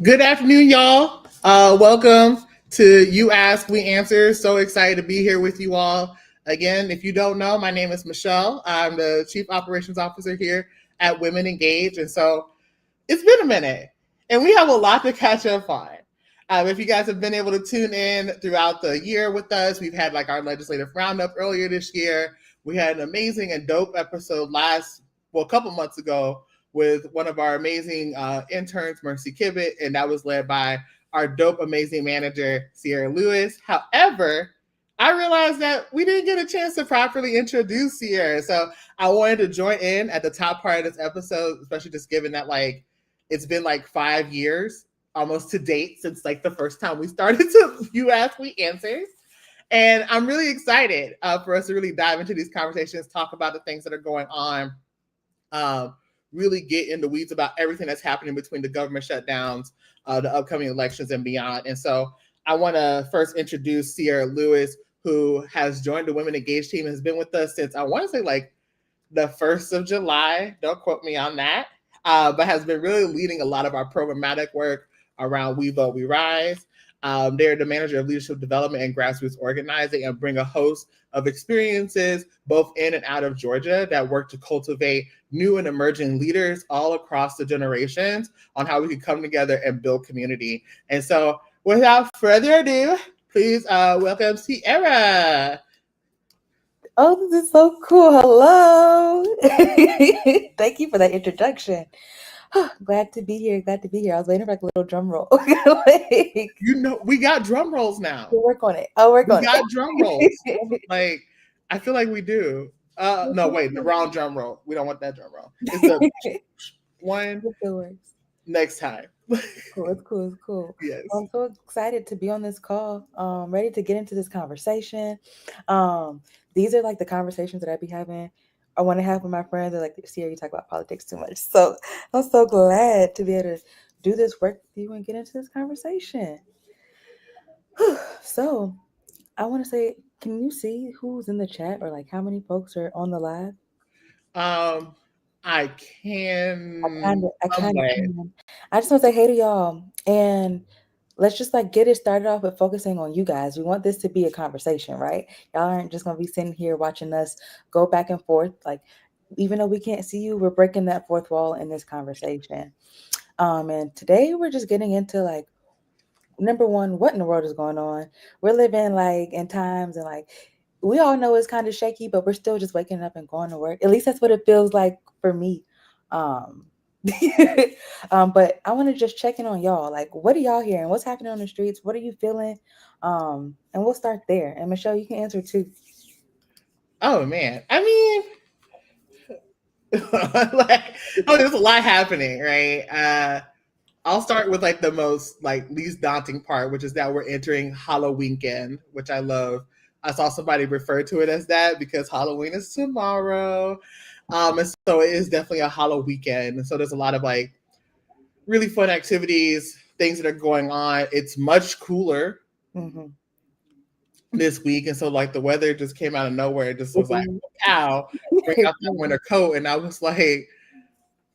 Good afternoon, y'all. Welcome to You Ask, We Answer. So excited to be here with you all. Again, if you don't know, my name is Michelle. I'm the Chief Operations Officer here at Women Engage. And so it's been a minute, and we have a lot to catch up on. If you guys have been able to tune in throughout the year with us, we've had like our legislative roundup earlier this year. We had an amazing and dope episode a couple months ago with one of our amazing interns, Mercy Kibbitt, and that was led by our dope, amazing manager, Sierra Lewis. However, I realized that we didn't get a chance to properly introduce Sierra. So I wanted to join in at the top part of this episode, especially just given that it's been like 5 years almost to date since like the first time we started to You Ask, We Answers. And I'm really excited for us to really dive into these conversations, talk about the things that are going on, really get in the weeds about everything that's happening between the government shutdowns, the upcoming elections, and beyond. And so I want to first introduce Sierra Lewis, who has joined the Women Engaged team and has been with us since I want to say like the 1st of July. Don't quote me on that, but has been really leading a lot of our programmatic work around We Vote, We Rise. They're the manager of leadership development and grassroots organizing and bring a host of experiences both in and out of Georgia that work to cultivate new and emerging leaders all across the generations on how we can come together and build community. And so without further ado, please welcome Sierra. Oh, this is so cool. Hello. Thank you for that introduction. Glad to be here. Glad to be here. I was waiting for like a little drum roll. We got drum rolls now. We'll work on it. I'll work on We got it. drum rolls. Like, I feel like we do. No, wait, the wrong drum roll. We don't want that drum roll. It's the one next time. Cool. It's cool. It's cool. Yes. I'm so excited to be on this call. Ready to get into this conversation. These are like the conversations that I be having. I want to have with my friends. They're like, Sierra, you talk about politics too much. So I'm so glad to be able to do this work with you and get into this conversation. So I want to say, can you see who's in the chat or like how many folks are on the live? I can. I kind of can. I just want to say hey to y'all, and let's just like get it started off with focusing on you guys. We want this to be a conversation, right? Y'all aren't just gonna be sitting here watching us go back and forth. Like, even though we can't see you, we're breaking that fourth wall in this conversation. And today we're just getting into like, number one, what in the world is going on? We're living like in times and like we all know it's kind of shaky, but we're still just waking up and going to work. At least that's what it feels like for me. Um, but I want to just check in on y'all. Like, what are y'all hearing? What's happening on the streets? What are you feeling? And we'll start there. And Michelle, you can answer too. Oh man, I mean, there's a lot happening, right? I'll start with like the most like least daunting part, which is that we're entering Halloween weekend, which I love. I saw somebody refer to it as that because Halloween is tomorrow. And so it is definitely a Halloween weekend. And so there's a lot of like really fun activities, things that are going on. It's much cooler this week. And so like the weather just came out of nowhere. It just was like, wow, bring out that winter coat. And I was like,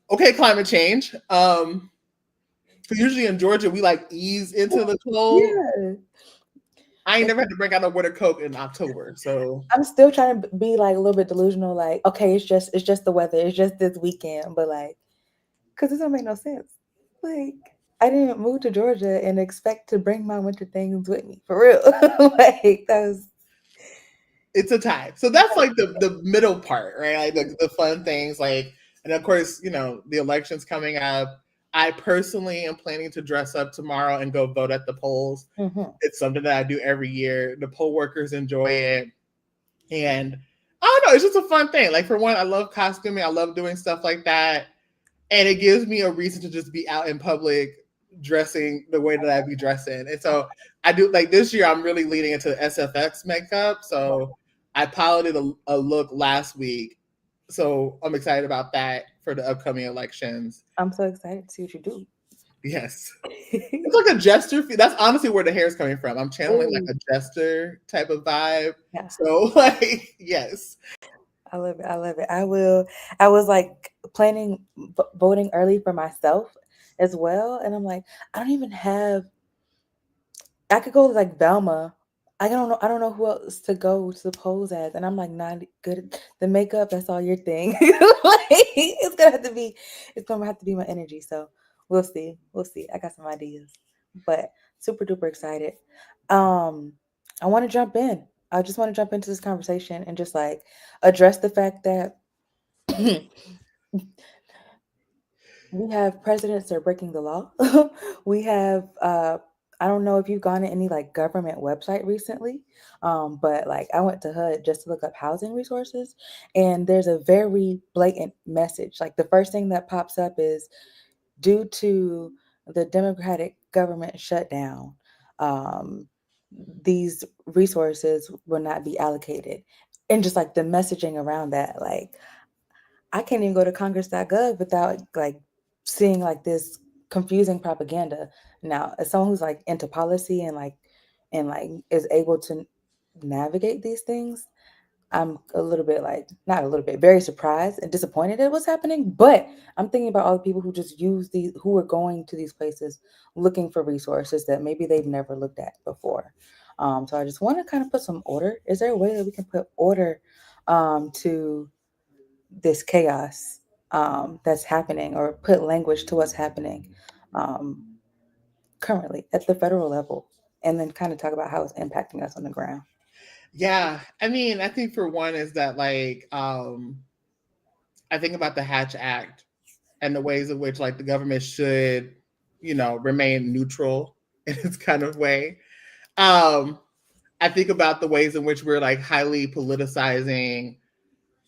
okay, climate change. Usually in Georgia, we like ease into the cold. Yeah. I ain't never had to break out a winter coat in October, so I'm still trying to be like a little bit delusional. Like, okay, it's just the weather. It's just this weekend, but like, because it doesn't make no sense. Like, I didn't move to Georgia and expect to bring my winter things with me for real. Like, that was. It's a time. So that's like the middle part, right? Like the fun things, like, and of course, the election's coming up. I personally am planning to dress up tomorrow and go vote at the polls. It's something that I do every year. The poll workers enjoy it. And I don't know, it's just a fun thing. Like, for one, I love costuming. I love doing stuff like that. And it gives me a reason to just be out in public dressing the way that I be dressing. And so I do, like, this year I'm really leaning into SFX makeup. So I piloted a look last week. So I'm excited about that for the upcoming elections. I'm so excited to see what you do. Yes. It's like a jester. That's honestly where the hair is coming from. I'm channeling like a jester type of vibe. Yeah. So like, yes. I love it. I love it. I was like planning voting early for myself as well. And I'm like, I don't even have. I could go to like Velma. I don't know. I don't know who else to go to pose as, and I'm like not good at the makeup. That's all your thing. Like, it's gonna have to be. It's gonna have to be my energy. So we'll see. We'll see. I got some ideas, but super duper excited. Um, I want to jump in. I just want to jump into this conversation and just like address the fact that we have presidents that are breaking the law. We have I don't know if you've gone to any like government website recently, but like I went to HUD just to look up housing resources, and there's a very blatant message. Like the first thing that pops up is due to the Democratic government shutdown, um, these resources will not be allocated, and just like the messaging around that, like I can't even go to congress.gov without like seeing like this confusing propaganda. Now, as someone who's like into policy and like is able to navigate these things, I'm a little bit like not a little bit, very surprised and disappointed at what's happening. But I'm thinking about all the people who just use these, who are going to these places looking for resources that maybe they've never looked at before. So I just want to kind of put some order. Is there a way that we can put order to this chaos that's happening, or put language to what's happening um, currently at the federal level, and then kind of talk about how it's impacting us on the ground? Yeah, I mean, I think for one is that like I think about the Hatch Act and the ways in which like the government should, remain neutral in its kind of way. Um, I think about the ways in which we're like highly politicizing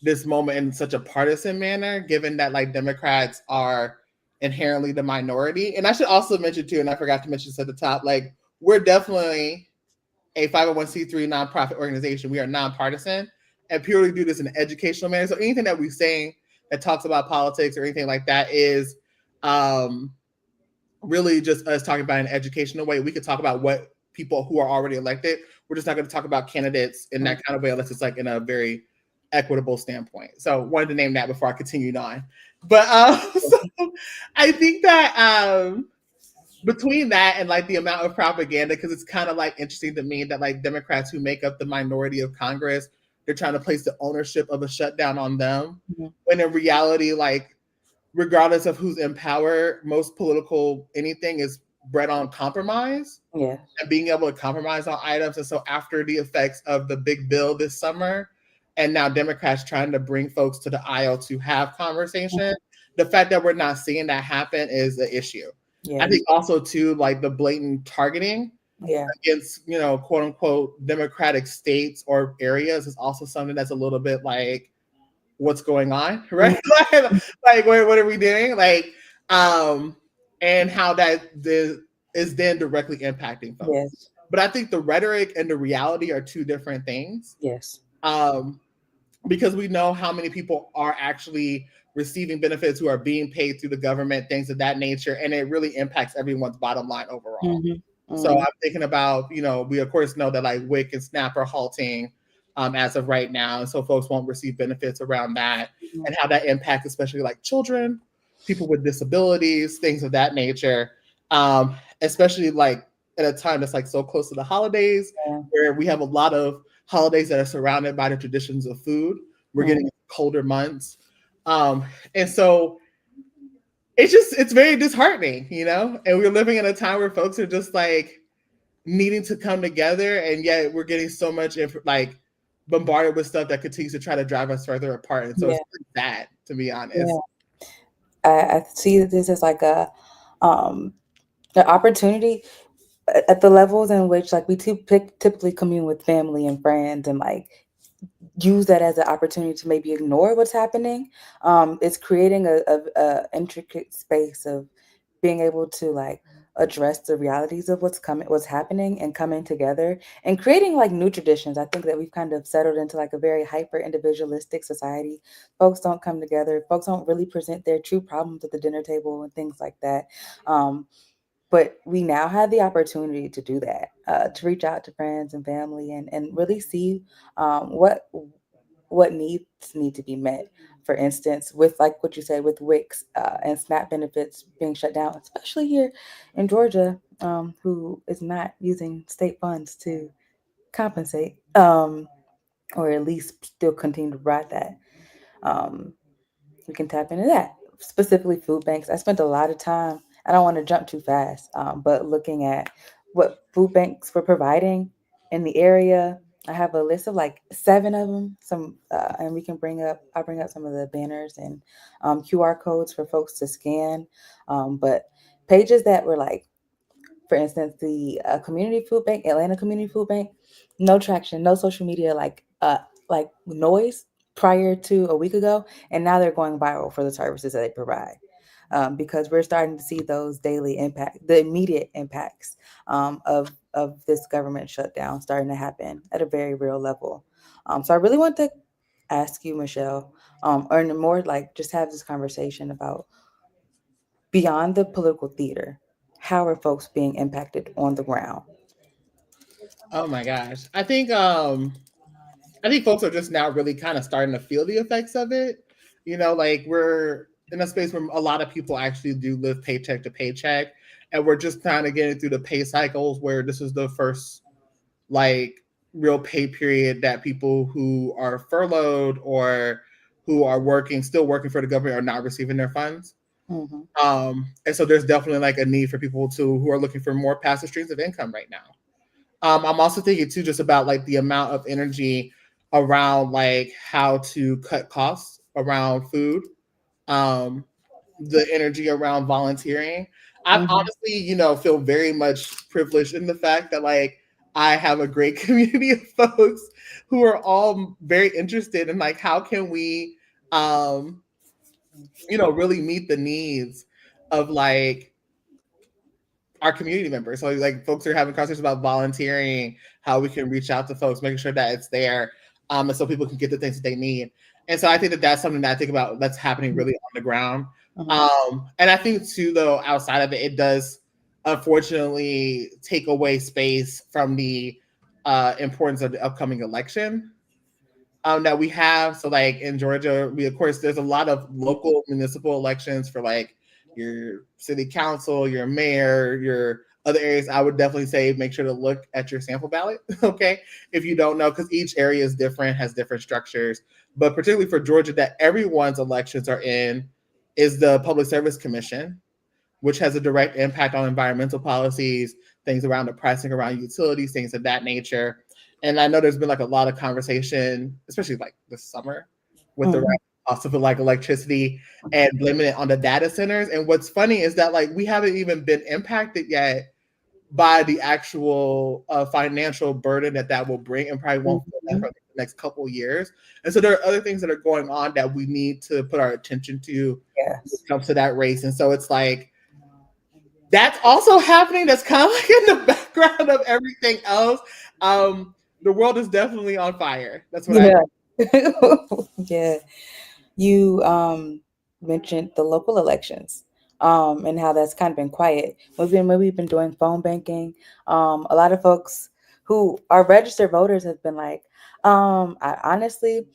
this moment in such a partisan manner, given that like Democrats are inherently the minority. And I should also mention too, and I forgot to mention this at the top, like we're definitely a 501c3 nonprofit organization. We are nonpartisan and purely do this in an educational manner. So anything that we say that talks about politics or anything like that is really just us talking about an educational way. We could talk about what people who are already elected. We're just not going to talk about candidates in that kind of way unless it's like in a very equitable standpoint. So wanted to name that before I continued on. But so I think that between that and like the amount of propaganda, because it's kind of like interesting to me that like Democrats who make up the minority of Congress, they're trying to place the ownership of a shutdown on them. Mm-hmm. When in reality, like regardless of who's in power, most political anything is bred on compromise. Yeah. And being able to compromise on items. And so after the effects of the big bill this summer, and now Democrats trying to bring folks to the aisle to have conversation, mm-hmm. the fact that we're not seeing that happen is the issue. Yeah. I think also too, like the blatant targeting against, quote unquote, Democratic states or areas is also something that's a little bit like, what's going on, right? Mm-hmm. like what are we doing? Like, and how that is then directly impacting folks. Yes. But I think the rhetoric and the reality are two different things. Yes. Because we know how many people are actually receiving benefits who are being paid through the government, things of that nature, and it really impacts everyone's bottom line overall. Mm-hmm. Mm-hmm. So I'm thinking about, we of course know that like WIC and SNAP are halting as of right now, and so folks won't receive benefits around that, mm-hmm. and how that impacts especially like children, people with disabilities, things of that nature, especially like at a time that's like so close to the holidays, where we have a lot of holidays that are surrounded by the traditions of food. We're getting colder months. And so it's very disheartening, and we're living in a time where folks are just like needing to come together, and yet we're getting so much like bombarded with stuff that continues to try to drive us further apart. And so it's pretty sad, to be honest. I see that this is like an opportunity at the levels in which like we typically commune with family and friends and like use that as an opportunity to maybe ignore what's happening. It's creating a intricate space of being able to like address the realities of what's happening and coming together and creating like new traditions. I think that we've kind of settled into like a very hyper individualistic society. Folks don't come together. Folks don't really present their true problems at the dinner table and things like that. But we now have the opportunity to do that, to reach out to friends and family and really see what what needs need to be met. For instance, with like what you said with WICs and SNAP benefits being shut down, especially here in Georgia, who is not using state funds to compensate, or at least still continue to provide that. Um, we can tap into that. Specifically, food banks. I spent a lot of time. I don't want to jump too fast, but looking at what food banks were providing in the area. I have a list of like 7 of them. And we can bring up. I'll bring up some of the banners and QR codes for folks to scan. But pages that were like, for instance, the community food bank, Atlanta Community Food Bank, no traction, no social media like noise prior to a week ago, and now they're going viral for the services that they provide. Because we're starting to see those daily impact, the immediate impacts of this government shutdown starting to happen at a very real level. So I really want to ask you, Michelle, or more like just have this conversation about beyond the political theater, how are folks being impacted on the ground? Oh my gosh. I think folks are just now really kind of starting to feel the effects of it. You know, like we're in a space where a lot of people actually do live paycheck to paycheck, and we're just kind of getting through the pay cycles where this is the first like real pay period that people who are furloughed or who are working, still working for the government, are not receiving their funds. Mm-hmm. And so there's definitely like a need for people to who are looking for more passive streams of income right now. I'm also thinking too just about like the amount of energy around like how to cut costs around food, um, the energy around volunteering. I Mm-hmm. honestly, feel very much privileged in the fact that like I have a great community of folks who are all very interested in like how can we, um, really meet the needs of like our community members. So like folks are having conversations about volunteering, how we can reach out to folks, making sure that it's there, and so people can get the things that they need. And so I think that that's something that I think about that's happening really on the ground. Mm-hmm. And I think too, though, outside of it, it does unfortunately take away space from the importance of the upcoming election that we have. So like in Georgia, we of course there's a lot of local municipal elections for like your city council, your mayor, your other areas. I would definitely say make sure to look at your sample ballot, okay? If you don't know, because each area is different, has different structures. But particularly for Georgia, that everyone's elections are in is the Public Service Commission, which has a direct impact on environmental policies, things around the pricing around utilities, things of that nature. And I know there's been like a lot of conversation, especially like this summer, with the Mm-hmm. cost of like electricity and blaming it on the data centers. And what's funny is that like we haven't even been impacted yet by the actual financial burden that will bring, and probably won't feel that Mm-hmm. for the next couple of years. And so there are other things that are going on that we need to put our attention to when it Yes. comes to that race. And so it's like that's also happening. That's kind of like in the background of everything else. The world is definitely on fire. That's what I. Yeah. Yeah. You mentioned the local elections, and how that's kind of been quiet. We've been doing phone banking. A lot of folks who are registered voters have been like, I honestly,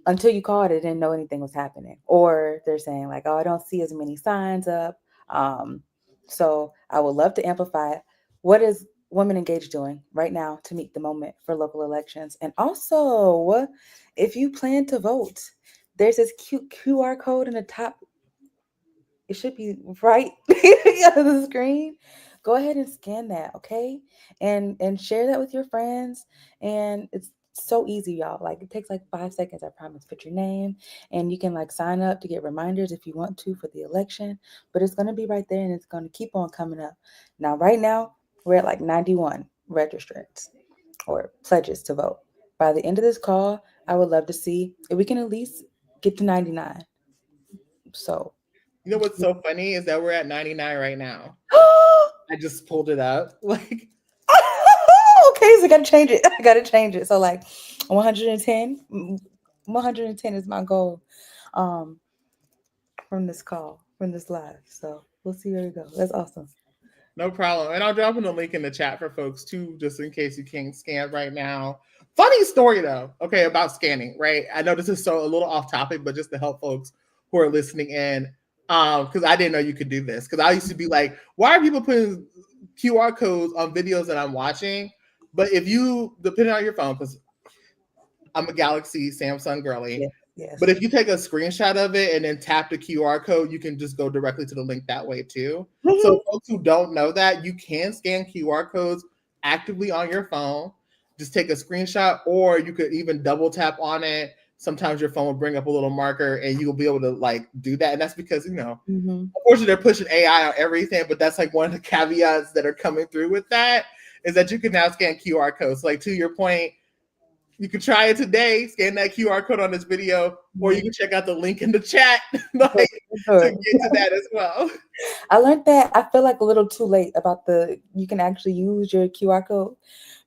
until you called, I didn't know anything was happening. Or they're saying like, oh, I don't see as many signs up. Um, so I would love to amplify what is Women Engaged doing right now to meet the moment for local elections. And also, if you plan to vote, there's this cute QR code in the top. It should be right on the screen. Go ahead and scan that, okay? And share that with your friends. And it's so easy, y'all. Like it takes like 5 seconds, I promise. Put your name and you can like sign up to get reminders if you want to for the election. But it's gonna be right there and it's gonna keep on coming up. Now, right now, we're at like 91 registrants or pledges to vote. By the end of this call, I would love to see if we can at least get to 99. So You know what's so funny is that we're at 99 right now. I just pulled it up. Like, okay, so I gotta change it. I gotta change it. So like 110, 110 is my goal from this call, from this live. So we'll see where we go. That's awesome. no problem. And I'll drop in a link in the chat for folks too, just in case you can't scan right now. Funny story though, okay, about scanning, right? I know this is so a little off topic, but just to help folks who are listening in, because I didn't know you could do this. Because I used to be like, why are people putting QR codes on videos that I'm watching? But if you, depending on your phone, because I'm a Galaxy Samsung girly, Yes. but if you take a screenshot of it and then tap the QR code, you can just go directly to the link that way too. So folks who don't know that, you can scan QR codes actively on your phone. Just take a screenshot, or you could even double tap on it. Sometimes your phone will bring up a little marker and you'll be able to like do that. And that's because, unfortunately they're pushing AI on everything, but that's like one of the caveats that are coming through with that is that you can now scan QR codes. So like to your point, you can try it today, scan that QR code on this video, or you can check out the link in the chat to get to that as well. I learned that, I feel like a little too late about you can actually use your QR code,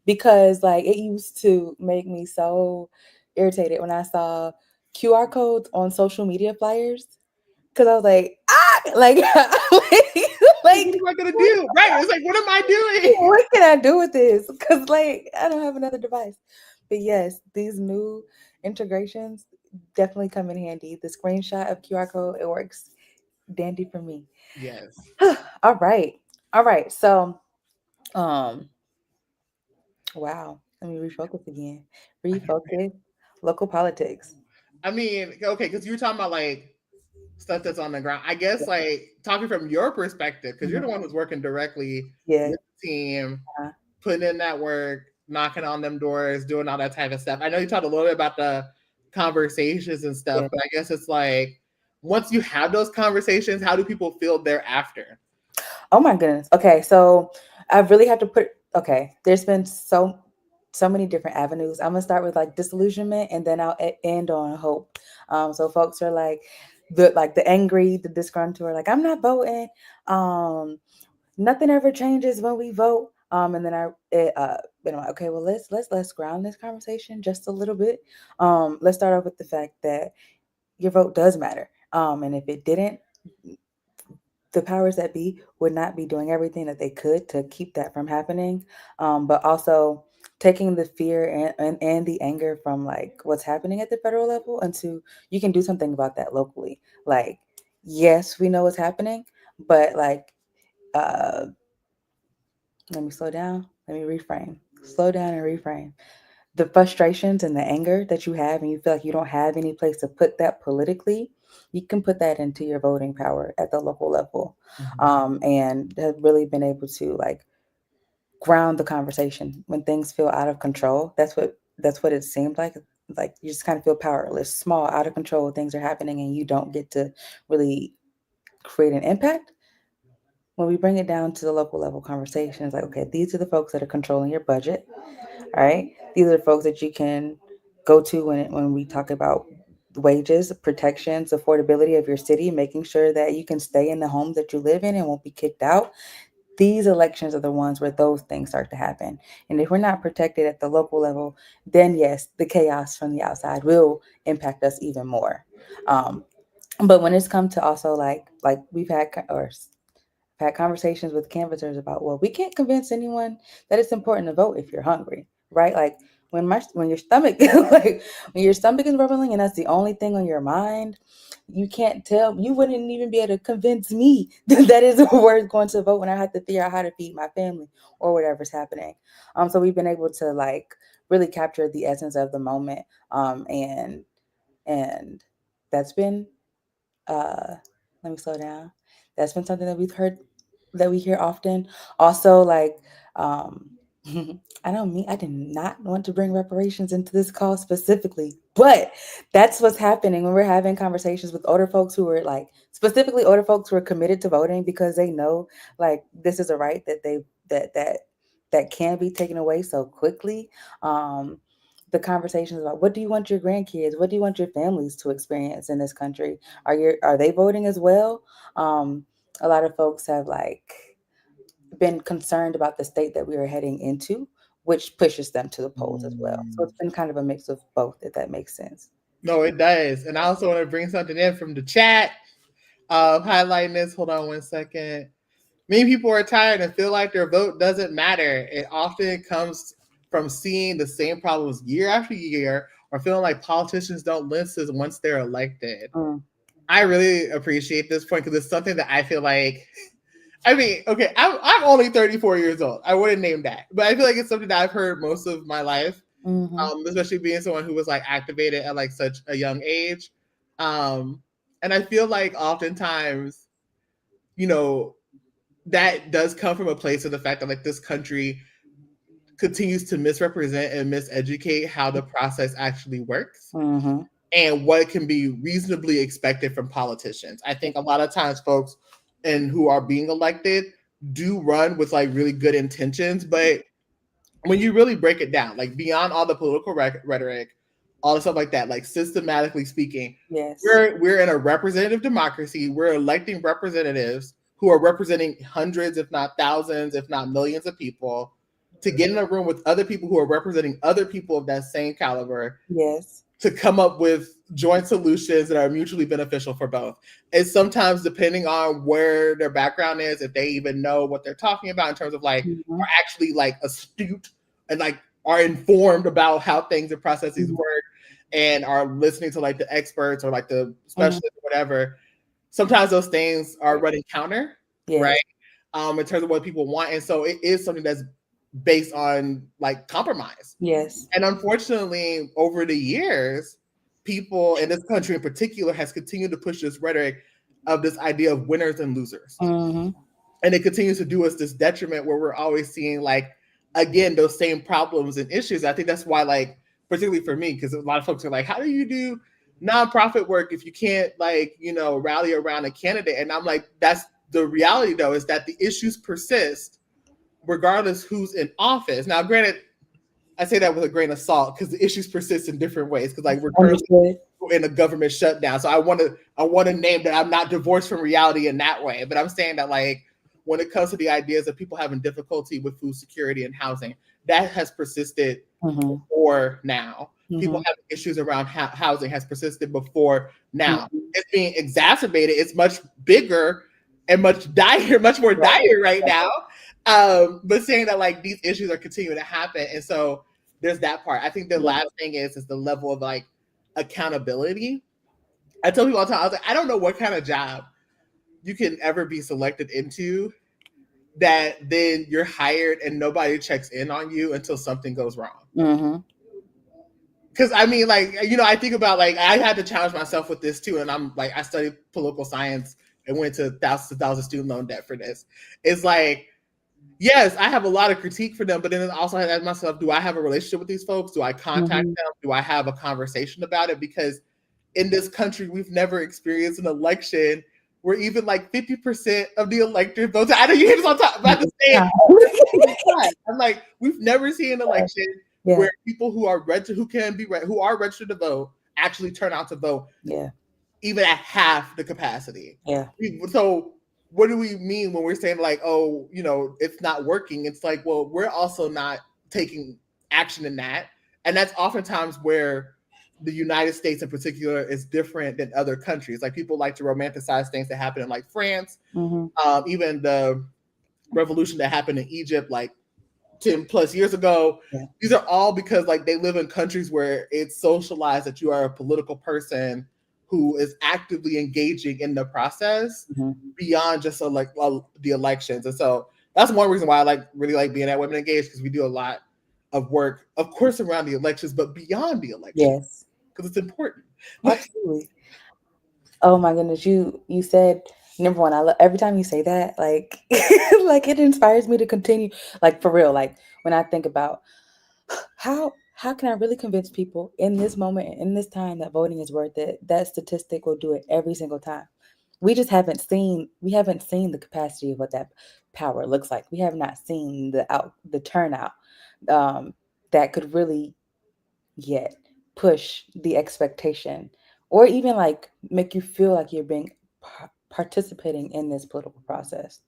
because like it used to make me so irritated when I saw QR codes on social media flyers, because I was like, like, What am I gonna do? Right? It's like, what am I doing? What can I do with this? Because like I don't have another device. But yes, these new integrations definitely come in handy. The screenshot of QR code, it works dandy for me. Yes. All right. So, wow. Let me refocus again. Refocus. Local politics. I mean, okay, because you're talking about like stuff that's on the ground. I guess like talking from your perspective, because you're the one who's working directly with the team, putting in that work, knocking on them doors, doing all that type of stuff. I know you talked a little bit about the conversations and stuff, but I guess it's like once you have those conversations, how do people feel thereafter? Oh my goodness. Okay, so I really have to there's been so many different avenues. I'm gonna start with like disillusionment, and then I'll end on hope. So folks are like the angry, the disgruntled, are like, I'm not voting. Nothing ever changes when we vote. And then I'm like, okay, well let's ground this conversation just a little bit. Let's start off with the fact that your vote does matter. And if it didn't, the powers that be would not be doing everything that they could to keep that from happening. But also taking the fear and the anger from like what's happening at the federal level, and you can do something about that locally. Like, yes, we know what's happening, but like, let me slow down. Let me reframe. Slow down and reframe. The frustrations and the anger that you have, and you feel like you don't have any place to put that politically, you can put that into your voting power at the local level. And have really been able to like ground the conversation when things feel out of control. That's what it seemed like. Like you just kind of feel powerless, small, out of control. Things are happening and you don't get to really create an impact. When we bring it down to the local level conversations, like, okay, these are the folks that are controlling your budget. All right. These are the folks that you can go to when we talk about wages, protections, affordability of your city, making sure that you can stay in the homes that you live in and won't be kicked out. These elections are the ones where those things start to happen. And if we're not protected at the local level, then yes, the chaos from the outside will impact us even more. But when it's come to also like we've had conversations with canvassers about, well, we can't convince anyone that it's important to vote if you're hungry, right? Like when your stomach like when your stomach is rumbling and that's the only thing on your mind, you wouldn't even be able to convince me that is worth going to vote when I have to figure out how to feed my family or whatever's happening. So we've been able to like really capture the essence of the moment. And that's been let me slow down. That's been something that we hear often. Also, like, I did not want to bring reparations into this call specifically, but that's what's happening when we're having conversations with older folks who are like, specifically older folks who are committed to voting because they know like this is a right that can be taken away so quickly. The conversations about what do you want your grandkids, what do you want your families to experience in this country? Are they voting as well? A lot of folks have like been concerned about the state that we are heading into, which pushes them to the polls as well. So it's been kind of a mix of both, if that makes sense. No, it does. And I also want to bring something in from the chat. Highlighting this. Hold on one second. Many people are tired and feel like their vote doesn't matter. It often comes from seeing the same problems year after year, or feeling like politicians don't listen once they're elected. I really appreciate this point because it's something that I feel like, I mean, okay, I'm only 34 years old. I wouldn't name that, but I feel like it's something that I've heard most of my life, especially being someone who was like activated at like such a young age. And I feel like oftentimes, you know, that does come from a place of the fact that like this country continues to misrepresent and miseducate how the process actually works and what can be reasonably expected from politicians. I think a lot of times folks and who are being elected do run with like really good intentions, but when you really break it down, like beyond all the political rhetoric, all the stuff like that, like systematically speaking, we're in a representative democracy. We're electing representatives who are representing hundreds, if not thousands, if not millions of people, to get in a room with other people who are representing other people of that same caliber. To come up with joint solutions that are mutually beneficial for both. And sometimes depending on where their background is, if they even know what they're talking about in terms of like, are actually like astute and like are informed about how things and processes work and are listening to like the experts or like the specialists or whatever, sometimes those things are running counter, right? In terms of what people want. And so it is something that's based on like compromise. And unfortunately, over the years, people in this country in particular has continued to push this rhetoric of this idea of winners and losers. And it continues to do us this detriment where we're always seeing like, again, those same problems and issues. I think that's why, like, particularly for me, because a lot of folks are like, how do you do nonprofit work if you can't like, you know, rally around a candidate? And I'm like, that's the reality though, is that the issues persist regardless who's in office. Now, granted, I say that with a grain of salt because the issues persist in different ways. Because like we're currently in a government shutdown, so I want to name that I'm not divorced from reality in that way. But I'm saying that like when it comes to the ideas of people having difficulty with food security and housing, that has persisted before now. People having issues around housing has persisted before now. It's being exacerbated. It's much bigger and much more dire right now. But saying that like these issues are continuing to happen, and so there's that part. I think the last thing is the level of like accountability. I tell people all the time, I was like, I don't know what kind of job you can ever be selected into that then you're hired and nobody checks in on you until something goes wrong. Because I mean, like, you know, I think about like I had to challenge myself with this too, and I'm like, I studied political science and went to thousands of student loan debt for this. It's like, yes, I have a lot of critique for them, but then also I ask myself, do I have a relationship with these folks? Do I contact them? Do I have a conversation about it? Because in this country, we've never experienced an election where even like 50% of the electors vote. I know you hear this on top about the same. I'm like, we've never seen an election where people who are registered, who are registered to vote, actually turn out to vote. Even at half the capacity. So what do we mean when we're saying like, oh, you know, it's not working? It's like, well, we're also not taking action in that. And that's oftentimes where the United States in particular is different than other countries. Like people like to romanticize things that happen in like France, even the revolution that happened in Egypt like 10 plus years ago. These are all because like they live in countries where it's socialized that you are a political person who is actively engaging in the process beyond just the elections. And so that's one reason why I really like being at Women Engaged, because we do a lot of work, of course, around the elections, but beyond the elections, because it's important. Absolutely. Oh my goodness, you said, number one, every time you say that, like, like it inspires me to continue, like for real. Like when I think about how can I really convince people in this moment, in this time, that voting is worth it? That statistic will do it every single time. We just haven't seen the capacity of what that power looks like. We have not seen the turnout that could really yet push the expectation, or even like make you feel like you're being participating in this political process.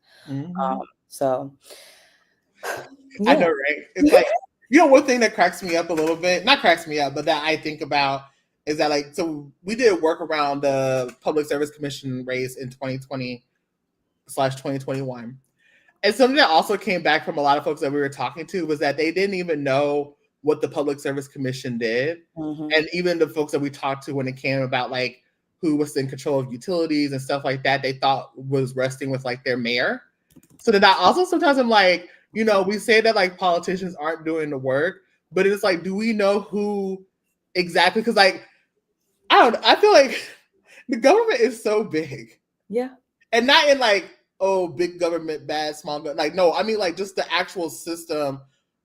So I know, right? It's like, you know, one thing that cracks me up a little bit, not cracks me up, but that I think about is that like, so we did work around the Public Service Commission race in 2020/2021. And something that also came back from a lot of folks that we were talking to was that they didn't even know what the Public Service Commission did. And even the folks that we talked to when it came about like who was in control of utilities and stuff like that, they thought was resting with like their mayor. So then I also sometimes I'm like, you know, we say that like politicians aren't doing the work, but it's like, do we know who exactly? Because like, I feel like the government is so big. Yeah. And not in like, oh, big government, bad, small government. Like, no, I mean like just the actual system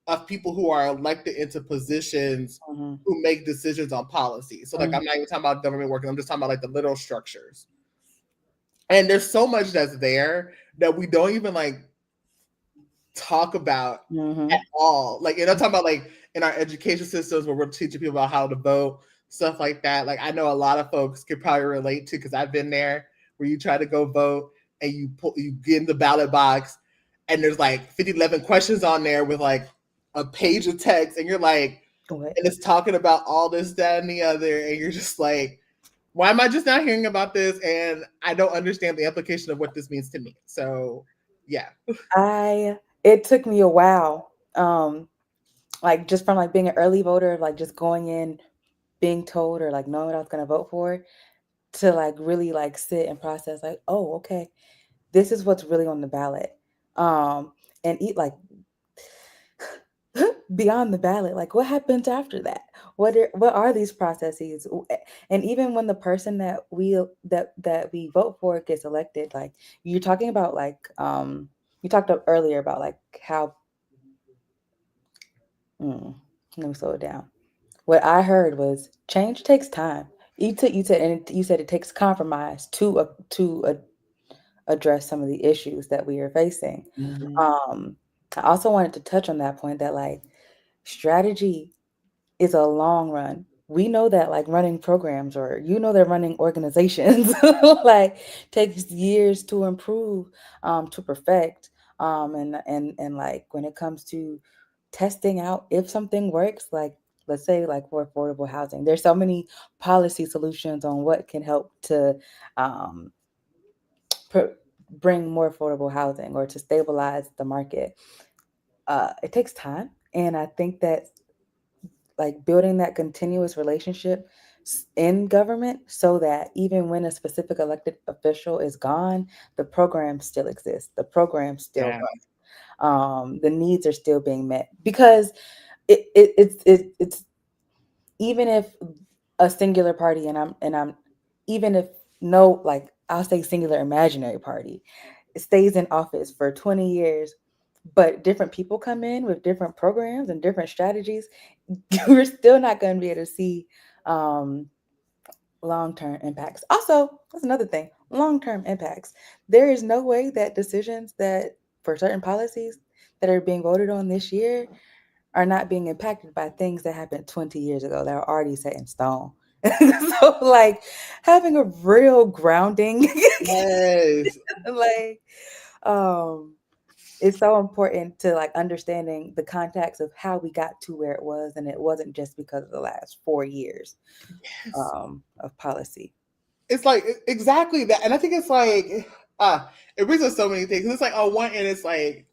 of people who are elected into positions who make decisions on policy. So like, I'm not even talking about government work. I'm just talking about like the literal structures. And there's so much that's there that we don't even like talk about at all. Like, and I'm talking about like in our education systems where we're teaching people about how to vote, stuff like that. Like, I know a lot of folks could probably relate to, because I've been there, where you try to go vote and you get in the ballot box and there's like 11 questions on there with like a page of text, and you're like, and it's talking about all this, that, and the other, and you're just like, why am I just not hearing about this? And I don't understand the implication of what this means to me. So yeah. It took me a while. Like just from like being an early voter, like just going in, being told or like knowing what I was gonna vote for, to like really like sit and process like, oh, okay, this is what's really on the ballot. And eat like beyond the ballot, like what happens after that? What are these processes? And even when the person that we vote for gets elected, like you're talking about like you talked up earlier about like how let me slow it down. What I heard was change takes time. You said it takes compromise to address some of the issues that we are facing. I also wanted to touch on that point that like strategy is a long run. We know that like running programs, or they're running organizations like takes years to improve, to perfect, and like when it comes to testing out if something works, like let's say like for affordable housing, there's so many policy solutions on what can help to bring more affordable housing or to stabilize the market. It takes time, and I think that like building that continuous relationship in government, so that even when a specific elected official is gone, the program still exists, the program still runs, the needs are still being met, because it's even if a singular party, and I'm even if no, like I'll say singular imaginary party, it stays in office for 20 years, but different people come in with different programs and different strategies, we're still not going to be able to see long-term impacts. Also, that's another thing, long-term impacts. There is no way that decisions that for certain policies that are being voted on this year are not being impacted by things that happened 20 years ago that are already set in stone. So like having a real grounding, Yes. like it's so important to like understanding the context of how we got to where it was, and it wasn't just because of the last 4 years of policy. It's like exactly that, and I think it's like it brings us so many things. It's like on one end, it's like,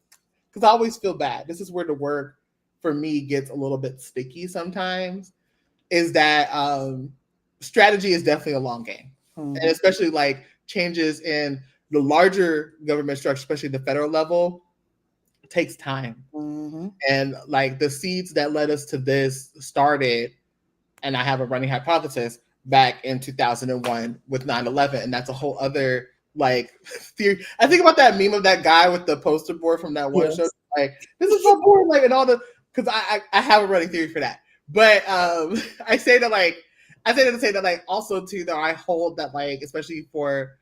because I always feel bad. This is where the work for me gets a little bit sticky sometimes. Is that strategy is definitely a long game, and especially like changes in the larger government structure, especially the federal level, takes time. And like the seeds that led us to this started, and I have a running hypothesis, back in 2001 with 9/11, and that's a whole other like theory. I think about that meme of that guy with the poster board from that one show, like this is so boring, like, and all the, because I have a running theory for that. But I say that to say that like also too, though, I hold that like especially for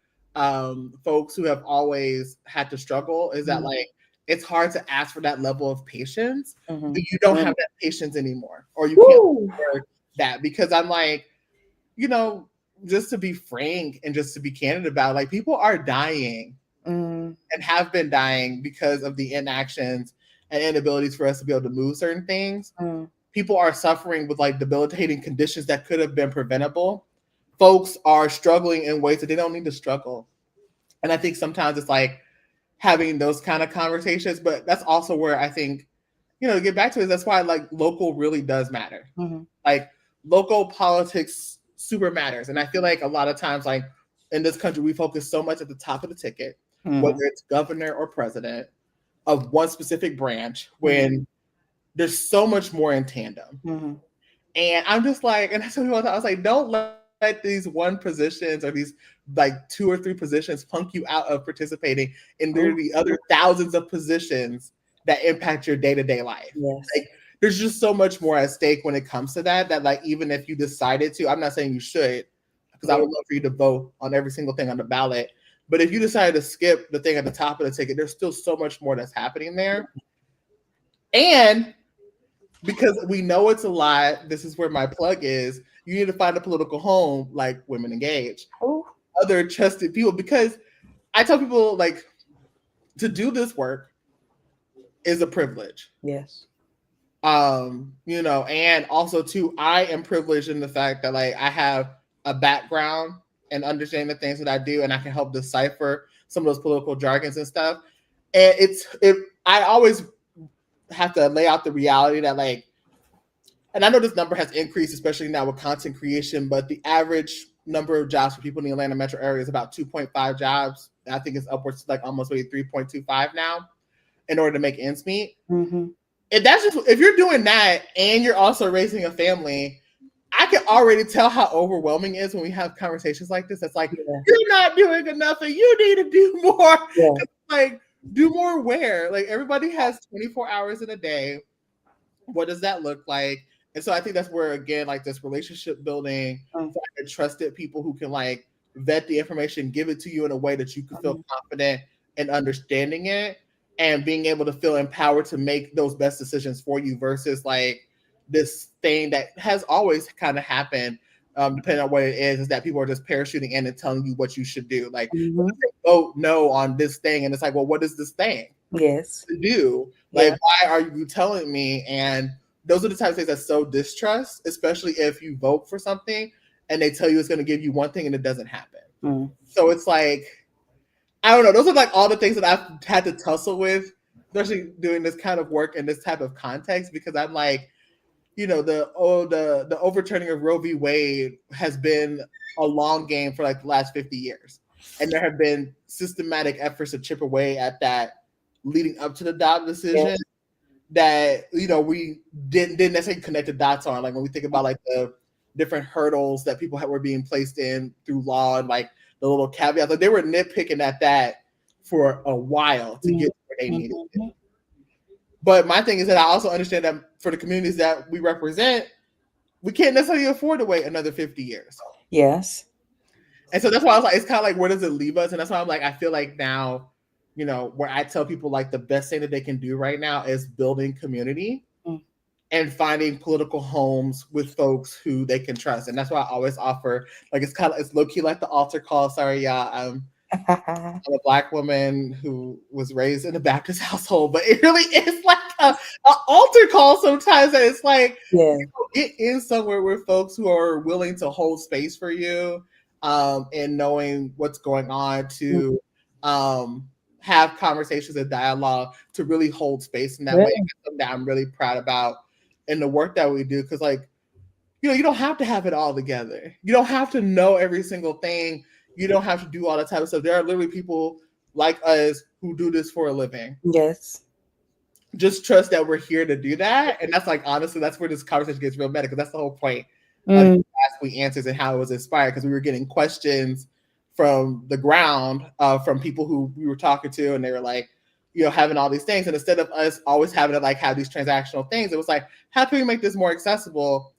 folks who have always had to struggle, is that like it's hard to ask for that level of patience. You don't have that patience anymore, or you can't afford that, because I'm like, just to be frank and just to be candid about it, like people are dying and have been dying because of the inactions and inabilities for us to be able to move certain things. People are suffering with like debilitating conditions that could have been preventable. Folks are struggling in ways that they don't need to struggle. And I think sometimes it's like having those kind of conversations, but that's also where I think to get back to it, that's why like local really does matter. Mm-hmm. Like local politics super matters. And I feel like a lot of times, like in this country, we focus so much at the top of the ticket, whether it's governor or president of one specific branch, when there's so much more in tandem. And I'm just like, and I told people, I was like, don't let these one positions or these like 2 or 3 positions punk you out of participating in the other thousands of positions that impact your day-to-day life. Yes. Like, there's just so much more at stake when it comes to that like even if you decided to, I'm not saying you should, because I would love for you to vote on every single thing on the ballot. But if you decided to skip the thing at the top of the ticket, there's still so much more that's happening there. And because we know it's a lot, this is where my plug is. You need to find a political home like Women Engage, other trusted people, because I tell people like to do this work is a privilege. Yes. And also too, I am privileged in the fact that like I have a background and understand the things that I do, and I can help decipher some of those political jargons and stuff. And I always have to lay out the reality that like, and I know this number has increased, especially now with content creation, but the average number of jobs for people in the Atlanta metro area is about 2.5 jobs. I think it's upwards to like almost maybe 3.25 now in order to make ends meet. If you're doing that and you're also raising a family, I can already tell how overwhelming it is when we have conversations like this. It's like, you're not doing enough and you need to do more. Like, do more where? Like, everybody has 24 hours in a day. What does that look like? And so I think that's where, again, like this relationship building, trusted people who can like vet the information, give it to you in a way that you can feel confident in understanding it and being able to feel empowered to make those best decisions for you versus like this thing that has always kind of happened, depending on what it is that people are just parachuting in and telling you what you should do. Like, vote no on this thing. And it's like, well, what is this thing? Yes. To do? Like, why are you telling me? And those are the types of things that sow distrust, especially if you vote for something and they tell you it's going to give you one thing and it doesn't happen. So it's like, I don't know. Those are like all the things that I've had to tussle with, especially doing this kind of work in this type of context, because I'm like, the overturning of Roe v. Wade has been a long game for like the last 50 years. And there have been systematic efforts to chip away at that leading up to the Dobbs decision that, we didn't necessarily connect the dots on. Like when we think about like the different hurdles that people were being placed in through law and like the little caveats, like they were nitpicking at that for a while to get where they needed it. But my thing is that I also understand that for the communities that we represent, we can't necessarily afford to wait another 50 years. Yes. And so that's why I was like, it's kind of like, where does it leave us? And that's why I'm like, I feel like now, where I tell people like the best thing that they can do right now is building community and finding political homes with folks who they can trust. And that's why I always offer, like, it's low key like the altar call. Sorry, y'all. I'm a Black woman who was raised in a Baptist household, but it really is like an altar call sometimes. And it's like, get in somewhere with folks who are willing to hold space for you and knowing what's going on to have conversations and dialogue to really hold space in that way. That's something that I'm really proud about in the work that we do. Because like, you don't have to have it all together. You don't have to know every single thing. You don't have to do all that type of stuff. There are literally people like us who do this for a living. Yes. Just trust that we're here to do that. And that's like, honestly, that's where this conversation gets real meta, because that's the whole point of Ask We Answers and how it was inspired, because we were getting questions from the ground from people who we were talking to, and they were like, having all these things. And instead of us always having to like have these transactional things, it was like, how can we make this more accessible?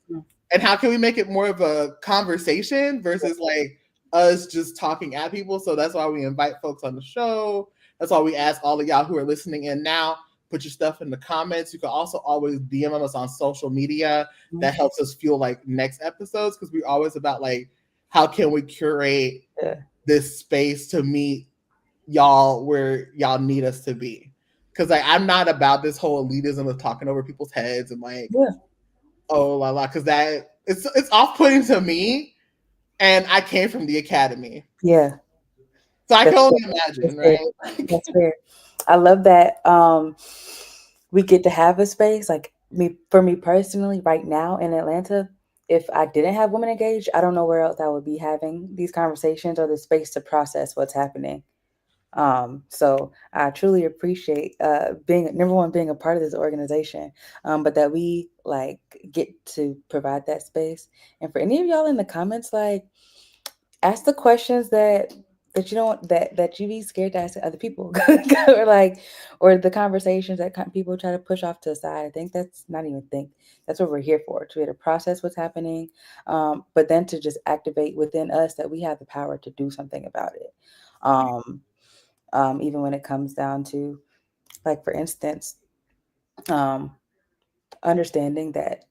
And how can we make it more of a conversation versus like us just talking at people? So that's why we invite folks on the show. That's why we ask all of y'all who are listening in now, put your stuff in the comments. You can also always DM us on social media. That helps us fuel like next episodes, because we're always about like, how can we curate this space to meet y'all where y'all need us to be? Because like, I'm not about this whole elitism of talking over people's heads and like, oh la la, because that it's off-putting to me, and I came from the academy. Yeah. So I can only imagine, right? That's fair. I love that. we get to have a space. Like for me personally, right now in Atlanta, if I didn't have women engaged, I don't know where else I would be having these conversations or the space to process what's happening. So I truly appreciate being number one, being a part of this organization, but that we like get to provide that space. And for any of y'all in the comments, like ask the questions that you don't that you be scared to ask other people, or like, or the conversations that people try to push off to the side. I think that's not even think that's what we're here for, to be able to process what's happening, but then to just activate within us that we have the power to do something about it. Um, Even when it comes down to, like, for instance, um, understanding that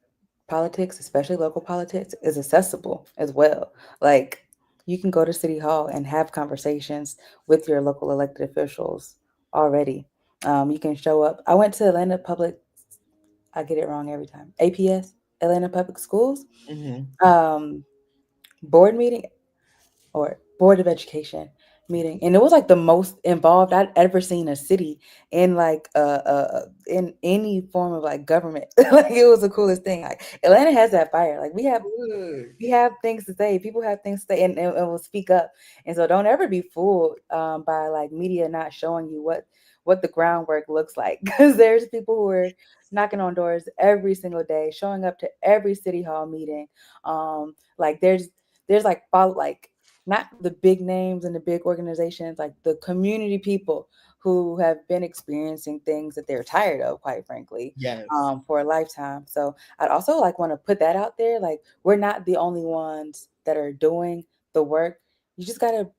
politics, especially local politics, is accessible as well. Like, you can go to City Hall and have conversations with your local elected officials already. You can show up. I went to Atlanta Public, I get it wrong every time, APS, Atlanta Public Schools, um, board meeting, or Board of Education meeting, and it was like the most involved I'd ever seen a city in, like in any form of like government. Like, it was the coolest thing. Like, Atlanta has that fire. Like, we have things to say. People have things to say, and will speak up. And so don't ever be fooled by like media not showing you what the groundwork looks like, because there's people who are knocking on doors every single day, showing up to every city hall meeting. Like, there's like follow, like, not the big names and the big organizations, like the community people who have been experiencing things that they're tired of, quite frankly, Yes. for a lifetime. So I'd also like want to put that out there. Like, we're not the only ones that are doing the work. You just gotta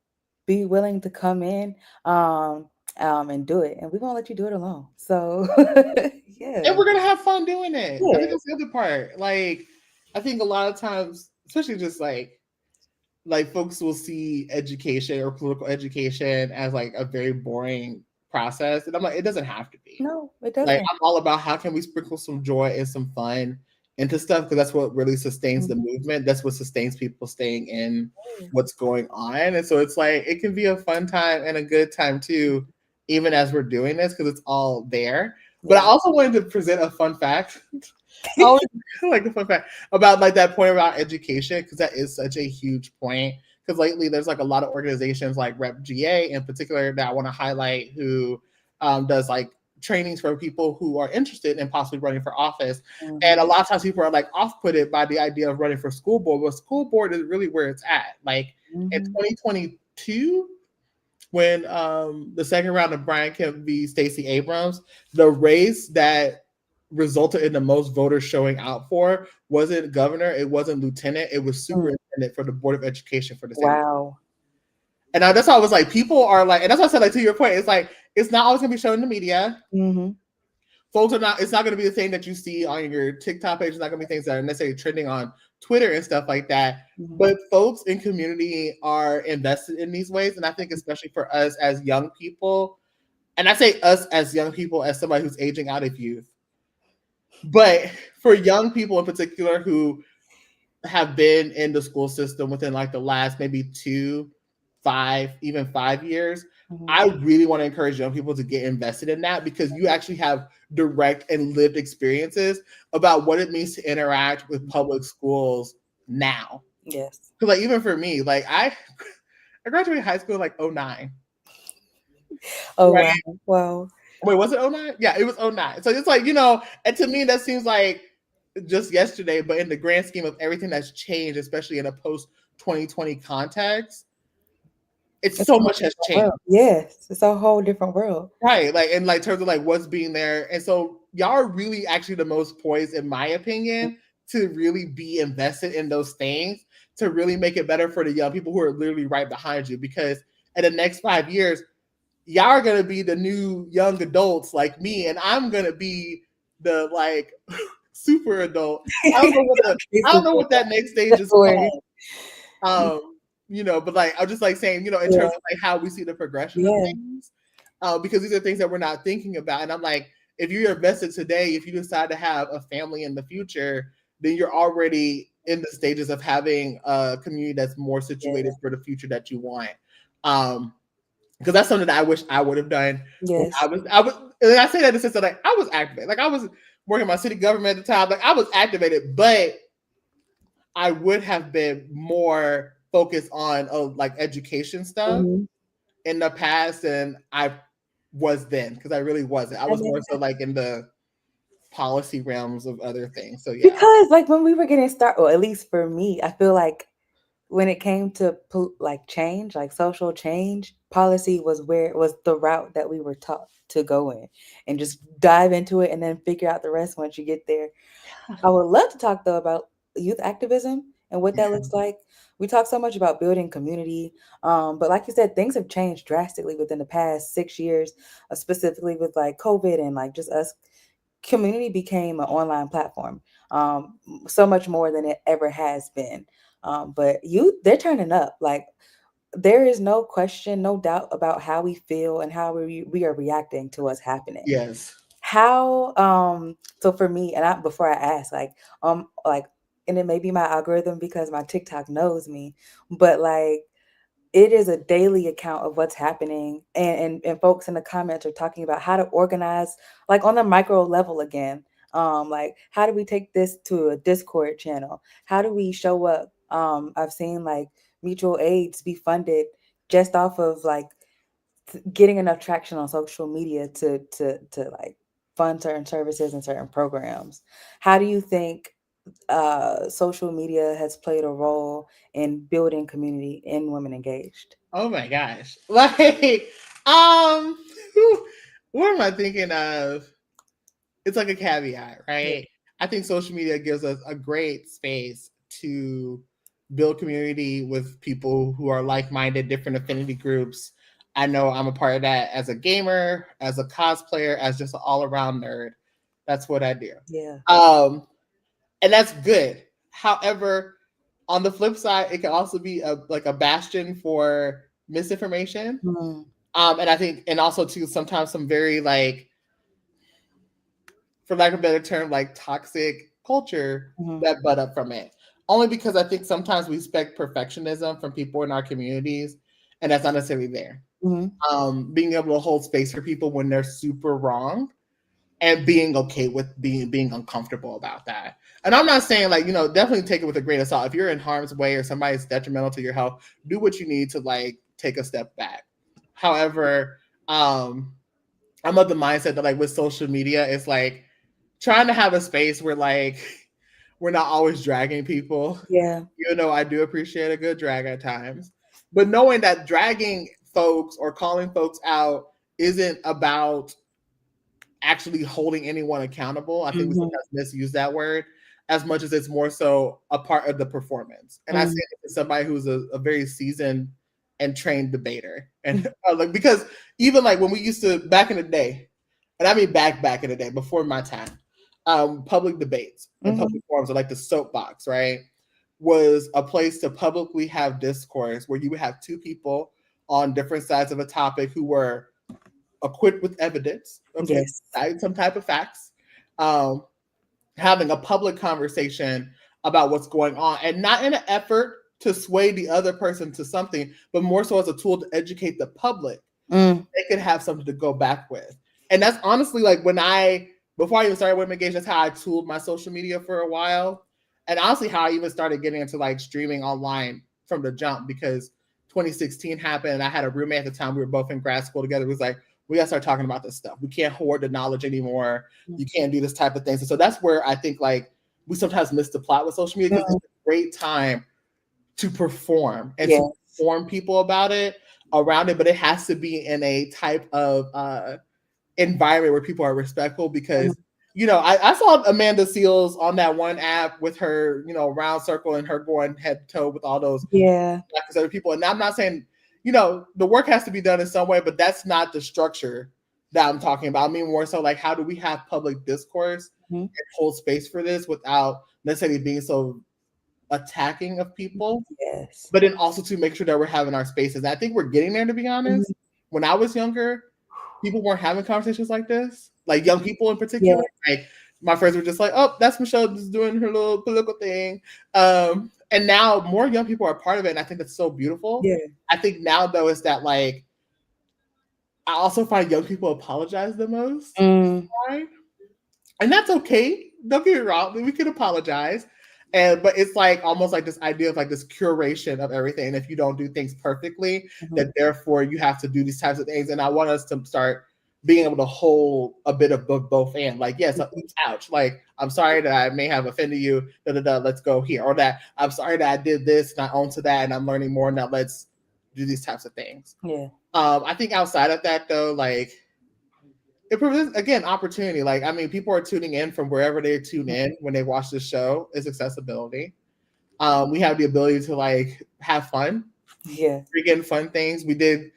be willing to come in and do it, and we're gonna let you do it alone. So yeah, And we're gonna have fun doing it. I think yeah. that's the other part. Like, I think a lot of times, especially just like folks will see education or political education as like a very boring process, and I'm like, it doesn't have to be. No, it Like, doesn't. I'm all about how can we sprinkle some joy and some fun into stuff, because that's what really sustains the Mhm. movement. That's what sustains people staying in what's going on. And so it's like it can be a fun time and a good time too, even as we're doing this, because it's all there. But I Yeah. also wanted to present a fun fact. I always like a fun fact about like that point about education, because that is such a huge point. Because lately there's like a lot of organizations like Rep GA in particular that I want to highlight, who does like trainings for people who are interested in possibly running for office. And a Mhm. lot of times people are like off-putted by the idea of running for school board, but school board is really where it's at. Like in Mhm. 2022, when the second round of Brian Kemp v. Stacey Abrams, the race that resulted in the most voters showing out for wasn't governor, it wasn't lieutenant, it was Mm. superintendent for the Board of Education for the state of Georgia. Wow. And that's why I was like, people are like, and that's why I said, like, to your point, it's like, it's not always gonna be shown in the media. Mhm. Folks are not, it's not gonna be the thing that you see on your TikTok page. It's not gonna be things that are necessarily trending on Twitter and stuff like that. Mhm. But folks in community are invested in these ways. And I think especially for us as young people, and I say us as young people as somebody who's aging out of youth, but for young people in particular who have been in the school system within like the last maybe 2, 5, even 5 years, Mhm. I really want to encourage young people to get invested in that, because you actually have direct and lived experiences about what it means to interact with public schools now. Yes. Because like even for me, like I graduated high school in like 09. Oh, Right. wow. Wow. Wait, was it 09? Yeah, it was 09. So it's like, and to me that seems like just yesterday, but in the grand scheme of everything that's changed, especially in a post 2020 context, it's It's a so whole much has different changed. world. Yes, it's a whole different world. Right. Like in like terms of like what's being there. And so y'all are really actually the most poised, in my opinion, to really be invested in those things, to really make it better for the young people who are literally right behind you. Because in the next 5 years, y'all are gonna be the new young adults like me, and I'm gonna be the like super adult. I don't know what that next stage is called. But like I'm just like saying, in Yeah, terms of like how we see the progression of yeah, things, because these are things that we're not thinking about. And I'm like, if you're invested today, if you decide to have a family in the future, then you're already in the stages of having a community that's more situated yes. for the future that you want. Um, because that's something that I wish I would have done. Yes. I was, and I say that in the sense that like I was activated, like I was working my city government at the time, like I was activated, but I would have been more focused on like education stuff in the past than I was then, because I really wasn't. I was more so like in the policy realms of other things. So yeah, because like when we were getting started, or at least for me, I feel like when it came to like change, like social change, policy was where it was the route that we were taught to go in, and just dive into it and then figure out the rest once you get there. I would love to talk though about youth activism and what that looks like. We talk so much about building community, but like you said, things have changed drastically within the past 6 years, specifically with like COVID and like just us. Community became an online platform, so much more than it ever has been. But youth, they're turning up. Like there is no question, no doubt about how we feel and how we are reacting to what's happening. yes. How so for me, and before I ask, like and it may be my algorithm because my TikTok knows me, but like it is a daily account of what's happening, and folks in the comments are talking about how to organize like on the micro level again. Like how do we take this to a Discord channel? How do we show up? I've seen like mutual aids be funded just off of like getting enough traction on social media to like fund certain services and certain programs. How do you think social media has played a role in building community in Women Engaged? Oh my gosh. Like, um, what am I thinking of? It's like a caveat, right? I think social media gives us a great space to build community with people who are like-minded, different affinity groups. I know I'm a part of that as a gamer, as a cosplayer, as just an all-around nerd. That's what I do. Yeah. And that's good. However, on the flip side, it can also be like a bastion for misinformation. And I think, and also too, sometimes some very like, for lack of a better term, like toxic culture that butt up from it. Only because I think sometimes we expect perfectionism from people in our communities, and that's not necessarily there. Being able to hold space for people when they're super wrong, and being okay with being uncomfortable about that. And I'm not saying like, definitely take it with a grain of salt. If you're in harm's way or somebody's detrimental to your health, do what you need to like take a step back. However, I'm of the mindset that like with social media, it's like trying to have a space where like we're not always dragging people. Yeah. I do appreciate a good drag at times, but knowing that dragging folks or calling folks out isn't about actually holding anyone accountable. I think we sometimes misuse that word as much as it's more so a part of the performance. And I say it to somebody who's a very seasoned and trained debater. And like, because even like when we used to back in the day, and I mean back in the day before my time, public debates and public forums, or like the soapbox, right, was a place to publicly have discourse where you would have two people on different sides of a topic who were equipped with evidence, okay, some type of facts, having a public conversation about what's going on, and not in an effort to sway the other person to something, but more so as a tool to educate the public. They could have something to go back with. And that's honestly like before I even started Women Engaged, that's how I tooled my social media for a while. And honestly, how I even started getting into like streaming online from the jump, because 2016 happened and I had a roommate at the time. We were both in grad school together. It was like, we got to start talking about this stuff. We can't hoard the knowledge anymore. You can't do this type of thing. So that's where I think like we sometimes miss the plot with social media, because it's a great time to perform and to inform people about it, around it, but it has to be in a type of environment where people are respectful, because I saw Amanda Seales on that one app with her round circle and her going head to toe with all those other people. And I'm not saying the work has to be done in some way, but that's not the structure that I'm talking about. I mean more so like, how do we have public discourse and hold space for this without necessarily being so attacking of people, but then also to make sure that we're having our spaces. I think we're getting there, to be honest. When I was younger, people weren't having conversations like this, like young people in particular. Like my friends were just like, oh, that's Michelle just doing her little political thing. And now more young people are part of it, and I think that's so beautiful. I think now though is that like I also find young people apologize the most. Mm. Right? And that's okay. Don't get me wrong. We can apologize. But it's like almost like this idea of like this curation of everything. And if you don't do things perfectly, that therefore you have to do these types of things. And I want us to start being able to hold a bit of both and like, yes, ouch. Like, I'm sorry that I may have offended you. Let's go here. Or that I'm sorry that I did this and I own to that and I'm learning more. Now let's do these types of things. Yeah. I think outside of that though, like it presents again opportunity. Like, I mean, people are tuning in from wherever they tune in when they watch the show. Is accessibility. We have the ability to like have fun. Yeah. Freaking fun things. We did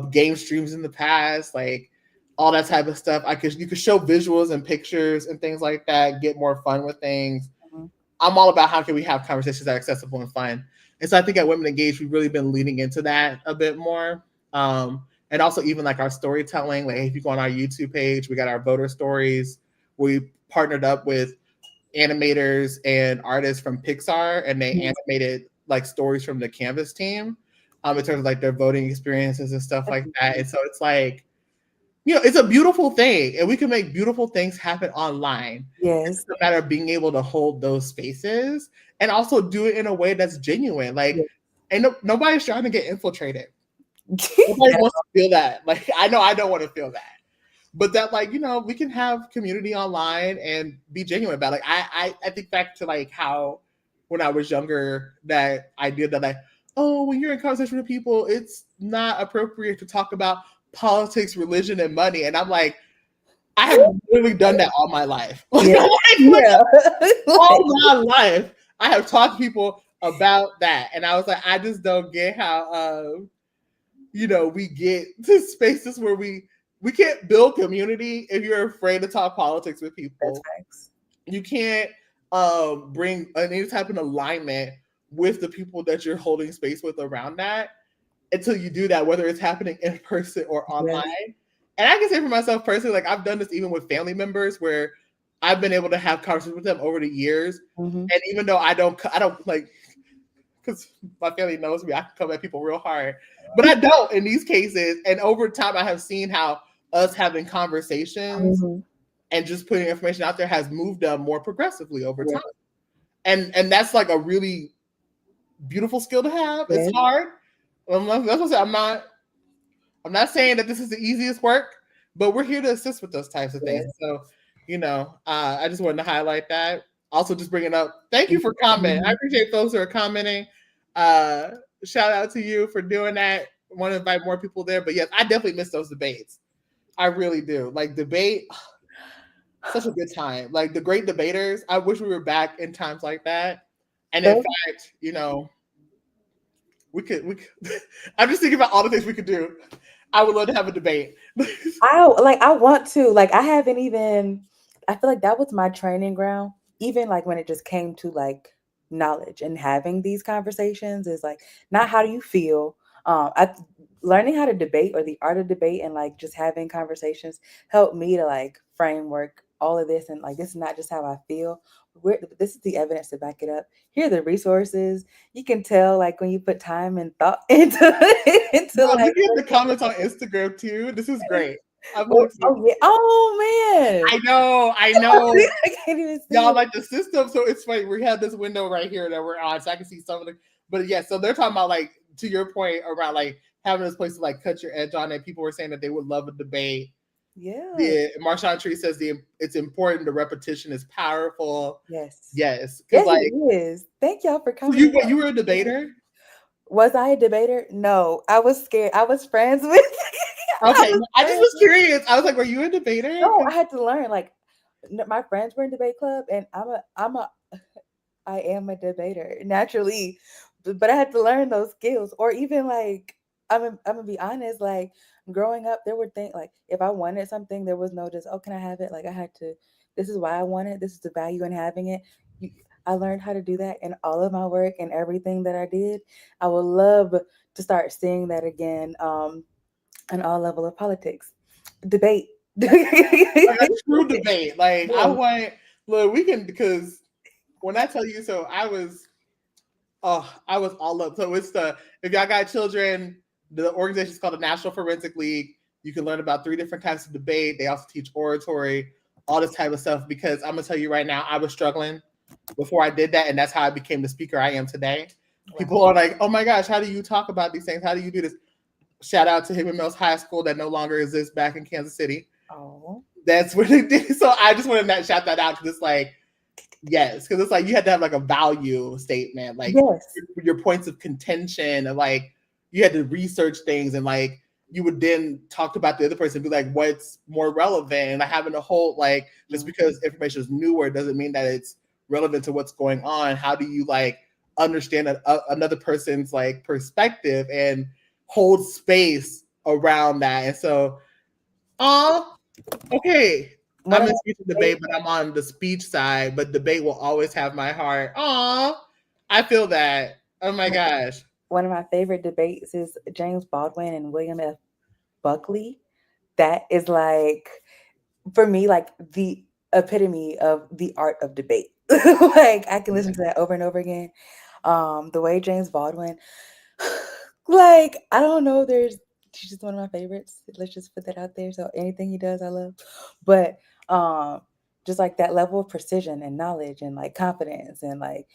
game streams in the past, like all that type of stuff. You could show visuals and pictures and things like that, get more fun with things. I'm all about how can we have conversations that are accessible and fun. And so I think at Women Engaged, we've really been leaning into that a bit more. And also even like our storytelling, like if you go on our YouTube page, we got our voter stories. We partnered up with animators and artists from Pixar, and they animated like stories from the Canvas team in terms of like their voting experiences and stuff like that. And so it's like, you know, it's a beautiful thing, and we can make beautiful things happen online. Yes. It's a matter of being able to hold those spaces and also do it in a way that's genuine. Like, and nobody's trying to get infiltrated. Nobody wants to feel that. Like, I know I don't want to feel that. But that, like, you know, we can have community online and be genuine about it. Like, I think back to like how when I was younger, that idea that like, oh, when you're in conversation with people, it's not appropriate to talk about politics, religion, and money. And I'm like, I have literally done that all my life. Yeah. All my life, I have talked to people about that. And I was like, I just don't get how, you know, we get to spaces where we can't build community if you're afraid to talk politics with people. You can't bring any type of alignment with the people that you're holding space with around that until you do that, whether it's happening in person or online. Yes. And I can say for myself personally, like I've done this even with family members where I've been able to have conversations with them over the years. And even though I don't like, because my family knows me, I can come at people real hard, but I don't in these cases. And over time, I have seen how us having conversations and just putting information out there has moved them more progressively over time. And that's like a really beautiful skill to have. It's hard. That's what I'm saying. I'm not saying that this is the easiest work, but we're here to assist with those types of things. So, you know, I just wanted to highlight that. Also, just bringing up, thank you for commenting. I appreciate folks who are commenting. Shout out to you for doing that. I want to invite more people there. But yes, I definitely miss those debates. I really do. Like debate, such a good time. Like the great debaters. I wish we were back in times like that. And in fact, you know, we could I'm just thinking about all the things we could do. I would love to have a debate. I want to. Like I haven't even, I feel like that was my training ground. Even like when it just came to like knowledge and having these conversations is like not how do you feel. Learning how to debate or the art of debate and like just having conversations helped me to like framework all of this and like this is not just how I feel. This is the evidence to back it up. Here are the resources. You can tell like when you put time and thought into like the comments on Instagram too. This is great. Oh man! I know. I can't even see y'all like the system. So it's funny. We have this window right here that we're on, so I can see some of the. But yeah, so they're talking about like to your point around like having this place to like cut your edge on it. People were saying that they would love a debate. Yeah. Marshawn Tree says it's important. The repetition is powerful. Yes. Yes. Yes, like, it is. Thank y'all for coming. You were a debater? Was I a debater? No, I was scared. I was friends with. Okay, I just was curious. I was like, were you a debater? No, I had to learn. Like, my friends were in debate club, and I am a debater naturally, but I had to learn those skills. Or even like, I'm gonna be honest. Like, growing up, there were things like if I wanted something, there was no just can I have it? Like I had to. This is why I want it. This is the value in having it. I learned how to do that in all of my work and everything that I did. I would love to start seeing that again. On all level of politics, debate, like a true debate. Like I want look, we can because when I tell you, so I was all up. So it's if y'all got children, the organization is called the National Forensic League. You can learn about 3 different types of debate. They also teach oratory, all this type of stuff. Because I'm gonna tell you right now, I was struggling before I did that, and that's how I became the speaker I am today. Wow. People are like, "Oh my gosh, how do you talk about these things? How do you do this?" Shout out to Hickman Mills High School that no longer exists back in Kansas City. Oh, that's what they did. So I just want to shout that out because it's like, yes, because it's like you had to have like a value statement, like yes. your points of contention, and like you had to research things, and like you would then talk about the other person and be like, what's more relevant? And like having a whole like just because information is newer doesn't mean that it's relevant to what's going on. How do you like understand another person's like perspective and hold space around that? And so, okay. I'm in speech and debate, but I'm on the speech side, but debate will always have my heart. I feel that. Oh my gosh. One of my favorite debates is James Baldwin and William F. Buckley. That is like, for me, like the epitome of the art of debate. Like I can listen to that over and over again. The way James Baldwin, like, I don't know, she's just one of my favorites. Let's just put that out there. So anything he does, I love. But just like that level of precision and knowledge and like confidence and like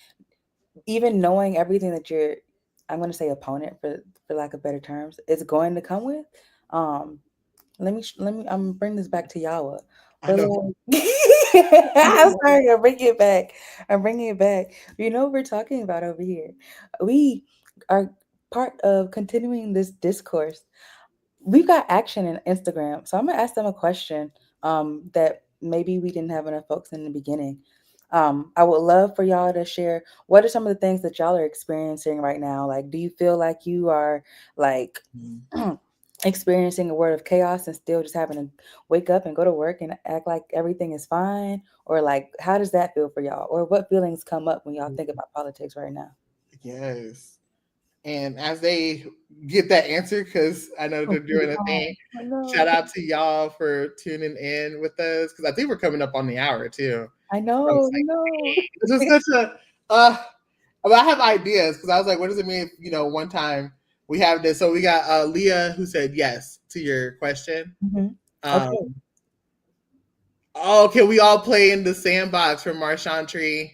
even knowing everything that your, I'm going to say opponent for lack of better terms, is going to come with. Let me I'm bring this back to Yawa. But I'm sorry, I'm bringing it back. You know what we're talking about over here. We are part of continuing this discourse. We've got action in Instagram. So I'm gonna ask them a question that maybe we didn't have enough folks in the beginning. I would love for y'all to share what are some of the things that y'all are experiencing right now. Like, do you feel like you are like experiencing a world of chaos and still just having to wake up and go to work and act like everything is fine? Or like, how does that feel for y'all? Or what feelings come up when y'all think about politics right now? Yes. And as they get that answer, because I know they're doing a thing, shout out to y'all for tuning in with us, because I think we're coming up on the hour too. I know. This is such a I have ideas, because I was like, what does it mean if, one time we have this? So we got Leah, who said yes to your question. Okay. Can we all play in the sandbox from Marshawn Tree?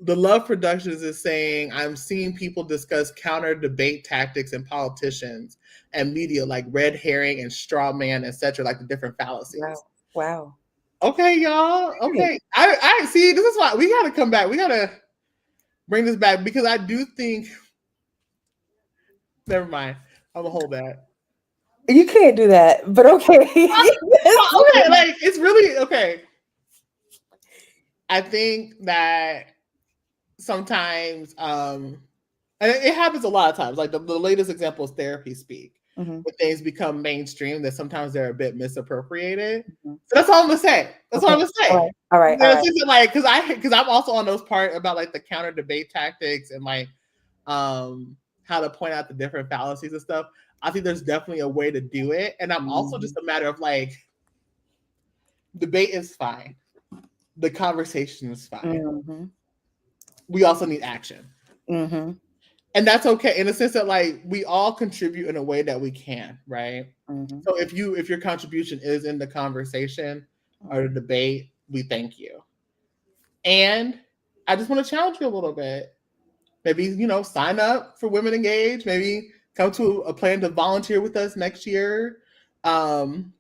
The Love Productions is saying, I'm seeing people discuss counter debate tactics in politicians and media, like red herring and straw man, etc., like the different fallacies. Wow. Okay, y'all. Okay. I see. This is why we got to come back. We got to bring this back, because I do think. Never mind. I'm going to hold that. You can't do that, but okay. Okay, like, it's really, okay. I think that sometimes, and it happens a lot of times, like the latest example is Therapy Speak. When things become mainstream, that sometimes they're a bit misappropriated. So that's all I'm gonna say. That's all I'm gonna say. All right. Like, because I'm also on those part about like the counter debate tactics and like how to point out the different fallacies and stuff. I think there's definitely a way to do it, and I'm also just a matter of like, debate is fine, the conversation is fine. We also need action. And that's okay, in the sense that like we all contribute in a way that we can, right? So if your contribution is in the conversation or the debate, we thank you. And I just want to challenge you a little bit. Maybe, sign up for Women Engage. Maybe come to a plan to volunteer with us next year. Doing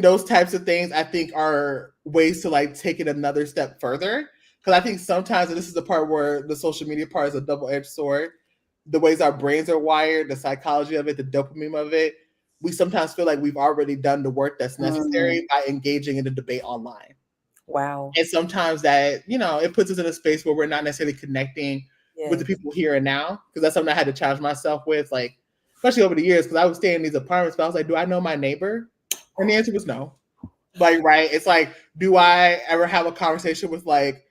those types of things, I think, are ways to like take it another step further. Because I think sometimes, and this is the part where the social media part is a double-edged sword, the ways our brains are wired, the psychology of it, the dopamine of it, we sometimes feel like we've already done the work that's necessary by engaging in the debate online. Wow. And sometimes that, it puts us in a space where we're not necessarily connecting with the people here and now. Because that's something I had to challenge myself with, like, especially over the years, because I would stay in these apartments, but I was like, do I know my neighbor? And the answer was no. Like, right? It's like, do I ever have a conversation with like,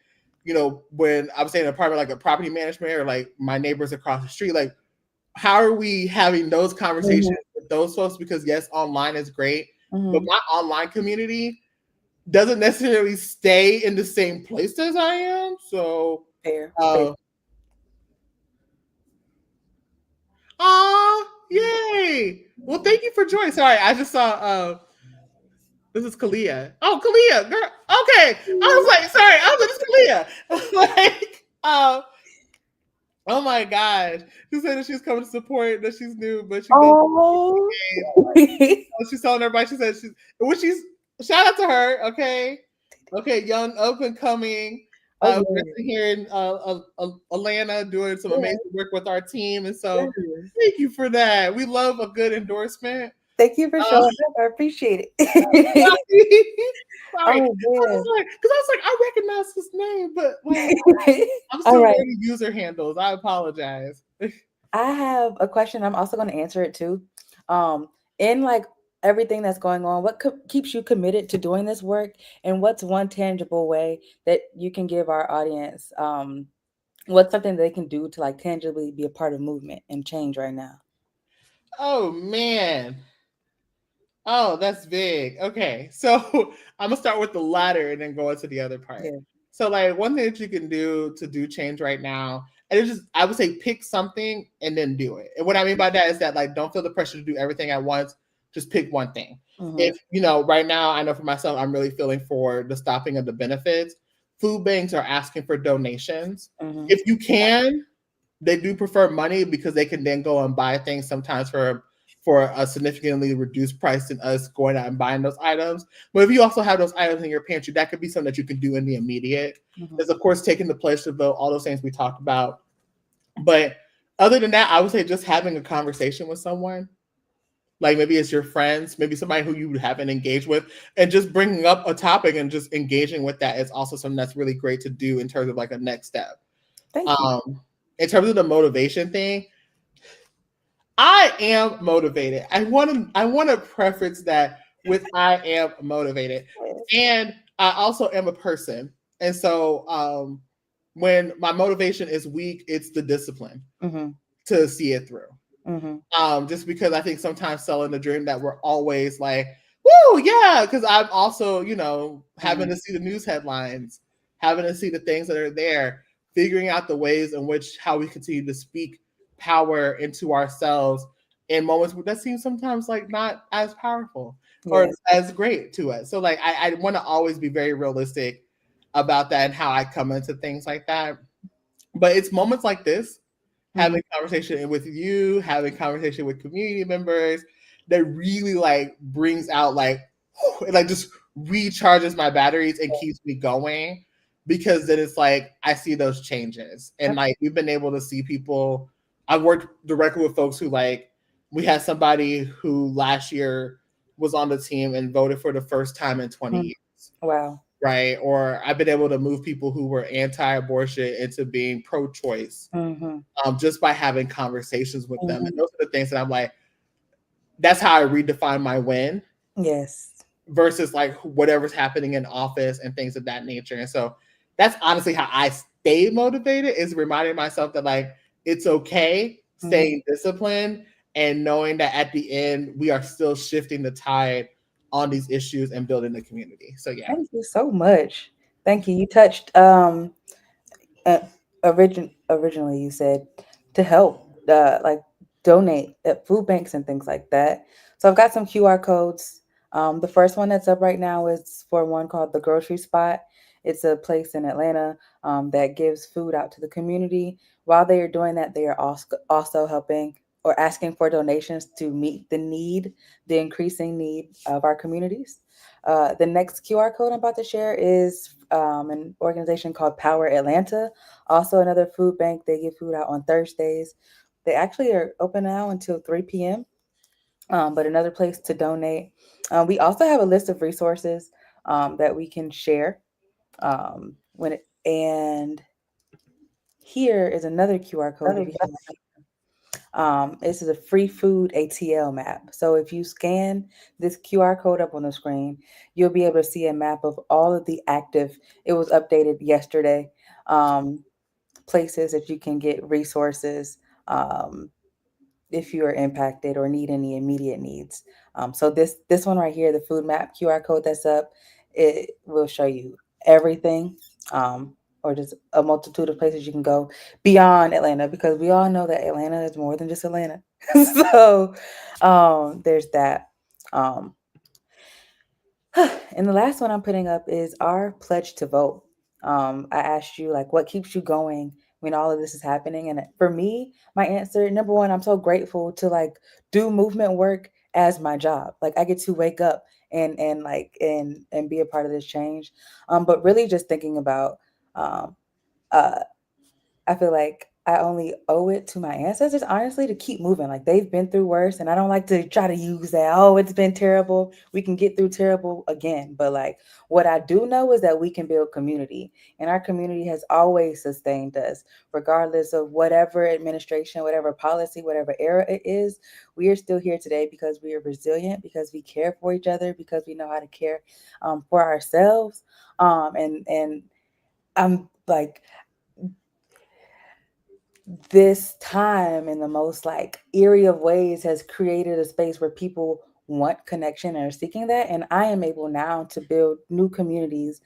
when I was staying in an apartment, like a property management or like my neighbors across the street, like, how are we having those conversations with those folks? Because yes, online is great, but my online community doesn't necessarily stay in the same place as I am. So fair. Yay! Well, thank you for joining. Sorry, I just saw this is Kalia. Oh, Kalia, girl. Okay. I was like, sorry, I was like, it's Kalia. like, oh my gosh. She said that she's coming to support, that she's new, but she does Oh, she's telling everybody, she said she's shout out to her, okay? Okay, young up and coming. oh We're here in Atlanta doing some yeah, amazing work with our team. And so yeah. thank you for that. We love a good endorsement. Thank you for Uh, showing up. I appreciate it. sorry. Oh man. Because I was like, I recognize his name, but like I'm All still right. learning user handles. I apologize. I have a question. I'm also going to answer it too. In like everything that's going on, what keeps you committed to doing this work, and what's one tangible way that you can give our audience? What's something they can do to like tangibly be a part of movement and change right now? Oh man. Oh, that's big. Okay. So I'm gonna start with the latter and then go into the other part. Yeah. So like one thing that you can do to do change right now, and it's just I would say pick something and then do it. And what I mean by that is that like don't feel the pressure to do everything at once. Just pick one thing. Mm-hmm. If you know, right now I know for myself, I'm really feeling for the stopping of the benefits. Food banks are asking for donations. Mm-hmm. If you can, they do prefer money because they can then go and buy things sometimes for a significantly reduced price than us going out and buying those items. But if you also have those items in your pantry, that could be something that you can do in the immediate. Mm-hmm. There's of course taking the pledge to vote, all those things we talked about. But other than that, I would say just having a conversation with someone, like maybe it's your friends, maybe somebody who you haven't engaged with, and just bringing up a topic and just engaging with that is also something that's really great to do in terms of like a next step. Thank you. In terms of the motivation thing, I am motivated. I want to preference that with I am motivated. And I also am a person. And so when my motivation is weak, it's the discipline Mm-hmm. to see it through. Mm-hmm. Just because I think sometimes selling the dream that we're always like, woo, yeah, because I'm also, you know, having to see the news headlines, having to see the things that are there, figuring out the ways in which how we continue to speak power into ourselves in moments that seem sometimes like not as powerful or Yes. as great to us. So like I want to always be very realistic about that and how I come into things like that. But it's moments like this, having conversation with you, having conversation with community members, that really like brings out like it like just recharges my batteries and keeps me going, because then it's like I see those changes. And like we've been able to see people. I've worked directly with folks who like we had somebody who last year was on the team and voted for the first time in 20 years. Wow. Right. Or I've been able to move people who were anti-abortion into being pro-choice, just by having conversations with them. And those are the things that I'm like, that's how I redefine my win. Yes. Versus like whatever's happening in office and things of that nature. And so that's honestly how I stay motivated, is reminding myself that like it's okay staying disciplined and knowing that at the end we are still shifting the tide on these issues and building the community. So yeah. Thank you so much. Thank you. You touched originally you said to help like donate at food banks and things like that. So I've got some QR codes. The first one that's up right now is for one called the Grocery Spot. It's a place in Atlanta that gives food out to the community. While they are doing that, they are also helping or asking for donations to meet the increasing need of our communities. The next QR code I'm about to share is an organization called Power Atlanta, also another food bank. They give food out on Thursdays. They actually are open now until 3 p.m., but another place to donate. We also have a list of resources that we can share. And here is another QR code. If you this is a free food ATL map. So if you scan this QR code up on the screen, you'll be able to see a map of all of the active, it was updated yesterday, places that you can get resources if you are impacted or need any immediate needs. So this one right here, the food map QR code that's up, it will show you everything. Or just a multitude of places you can go beyond Atlanta, because we all know that Atlanta is more than just Atlanta. So there's that. Um, and the last one I'm putting up is our pledge to vote. I asked you like what keeps you going when all of this is happening. And for me, my answer, number one, I'm so grateful to like do movement work as my job. Like I get to wake up and be a part of this change. But really just thinking about um uh I feel like I only owe it to my ancestors, honestly, to keep moving. Like they've been through worse, and I don't like to try to use that. Oh, it's been terrible. We can get through terrible again. But like what I do know is that we can build community, and our community has always sustained us, regardless of whatever administration, whatever policy, whatever era it is. We are still here today because we are resilient, because we care for each other, because we know how to care for ourselves. And I'm like this time in the most like eerie of ways has created a space where people want connection and are seeking that, and I am able now to build new communities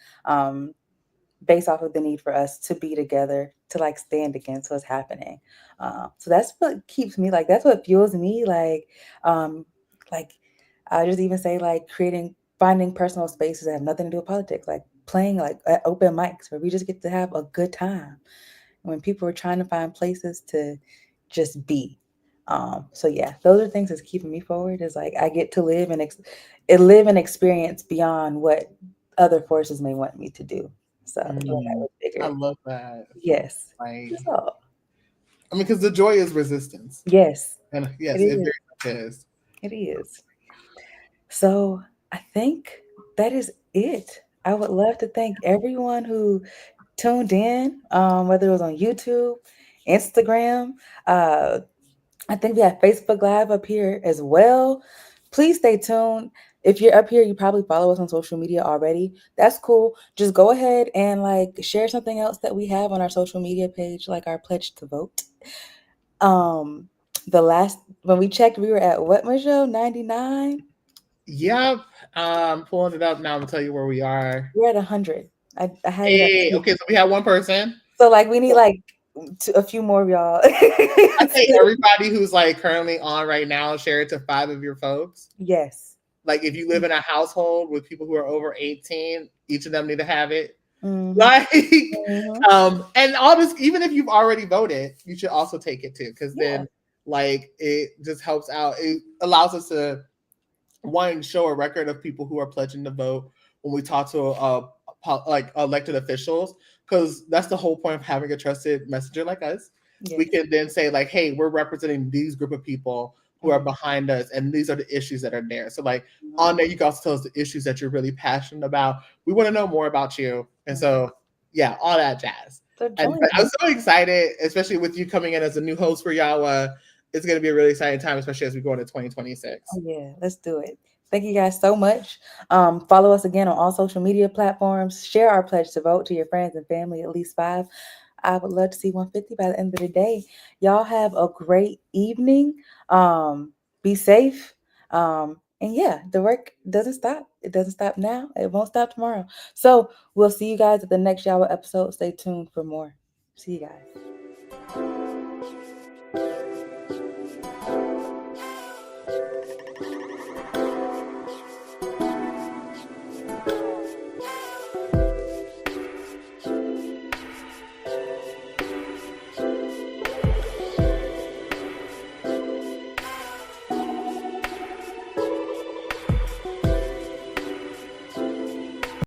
based off of the need for us to be together to like stand against what's happening. So that's what keeps me like that's what fuels me like I just even say like creating finding personal spaces that have nothing to do with politics, like playing like at open mics where we just get to have a good time when people are trying to find places to just be. So yeah, those are things that's keeping me forward. Is like I get to live and live and experience beyond what other forces may want me to do. So doing that was I bigger. love that. Yes. Like, That's all. I mean, because the joy is resistance, Yes, and it yes, it is. very much is. It is. So I think that is it. I would love to thank everyone who tuned in, whether it was on YouTube, Instagram, uh, I think we have Facebook Live up here as well. Please stay tuned. If you're up here, you probably follow us on social media already. That's cool. Just go ahead and like share something else that we have on our social media page, like our pledge to vote. Um, the last when we checked, we were at what, Michelle? 99? Yep. Pulling it up now. I'm gonna tell you where we are. We're at 100. I had it at Hey, 2. okay, so we have one person. So like we need like a few more of y'all. I think everybody who's like currently on right now, share it to 5 of your folks. Yes. Like if you live in a household with people who are over 18, each of them need to have it. Mm-hmm. Like, Mm-hmm. and all this, even if you've already voted, you should also take it too, because Yeah. then like it just helps out. It allows us to one show a record of people who are pledging to vote when we talk to like elected officials, because that's the whole point of having a trusted messenger like us. Yes. We can then say like, hey, we're representing these group of people who are behind us, and these are the issues that are there. So like on there, you can also tell us the issues that you're really passionate about. We want to know more about you, and so yeah, all that jazz. So And join I'm us. so excited, especially with you coming in as a new host for Yawa. It's going to be a really exciting time, especially as we go into 2026. Oh, yeah, let's do it. Thank you guys so much. Follow us again on all social media platforms. Share our pledge to vote to your friends and family, at least 5. I would love to see 150 by the end of the day. Y'all have a great evening. Be safe. And yeah, the work doesn't stop. It doesn't stop now. It won't stop tomorrow. So we'll see you guys at the next Yawa episode. Stay tuned for more. See you guys.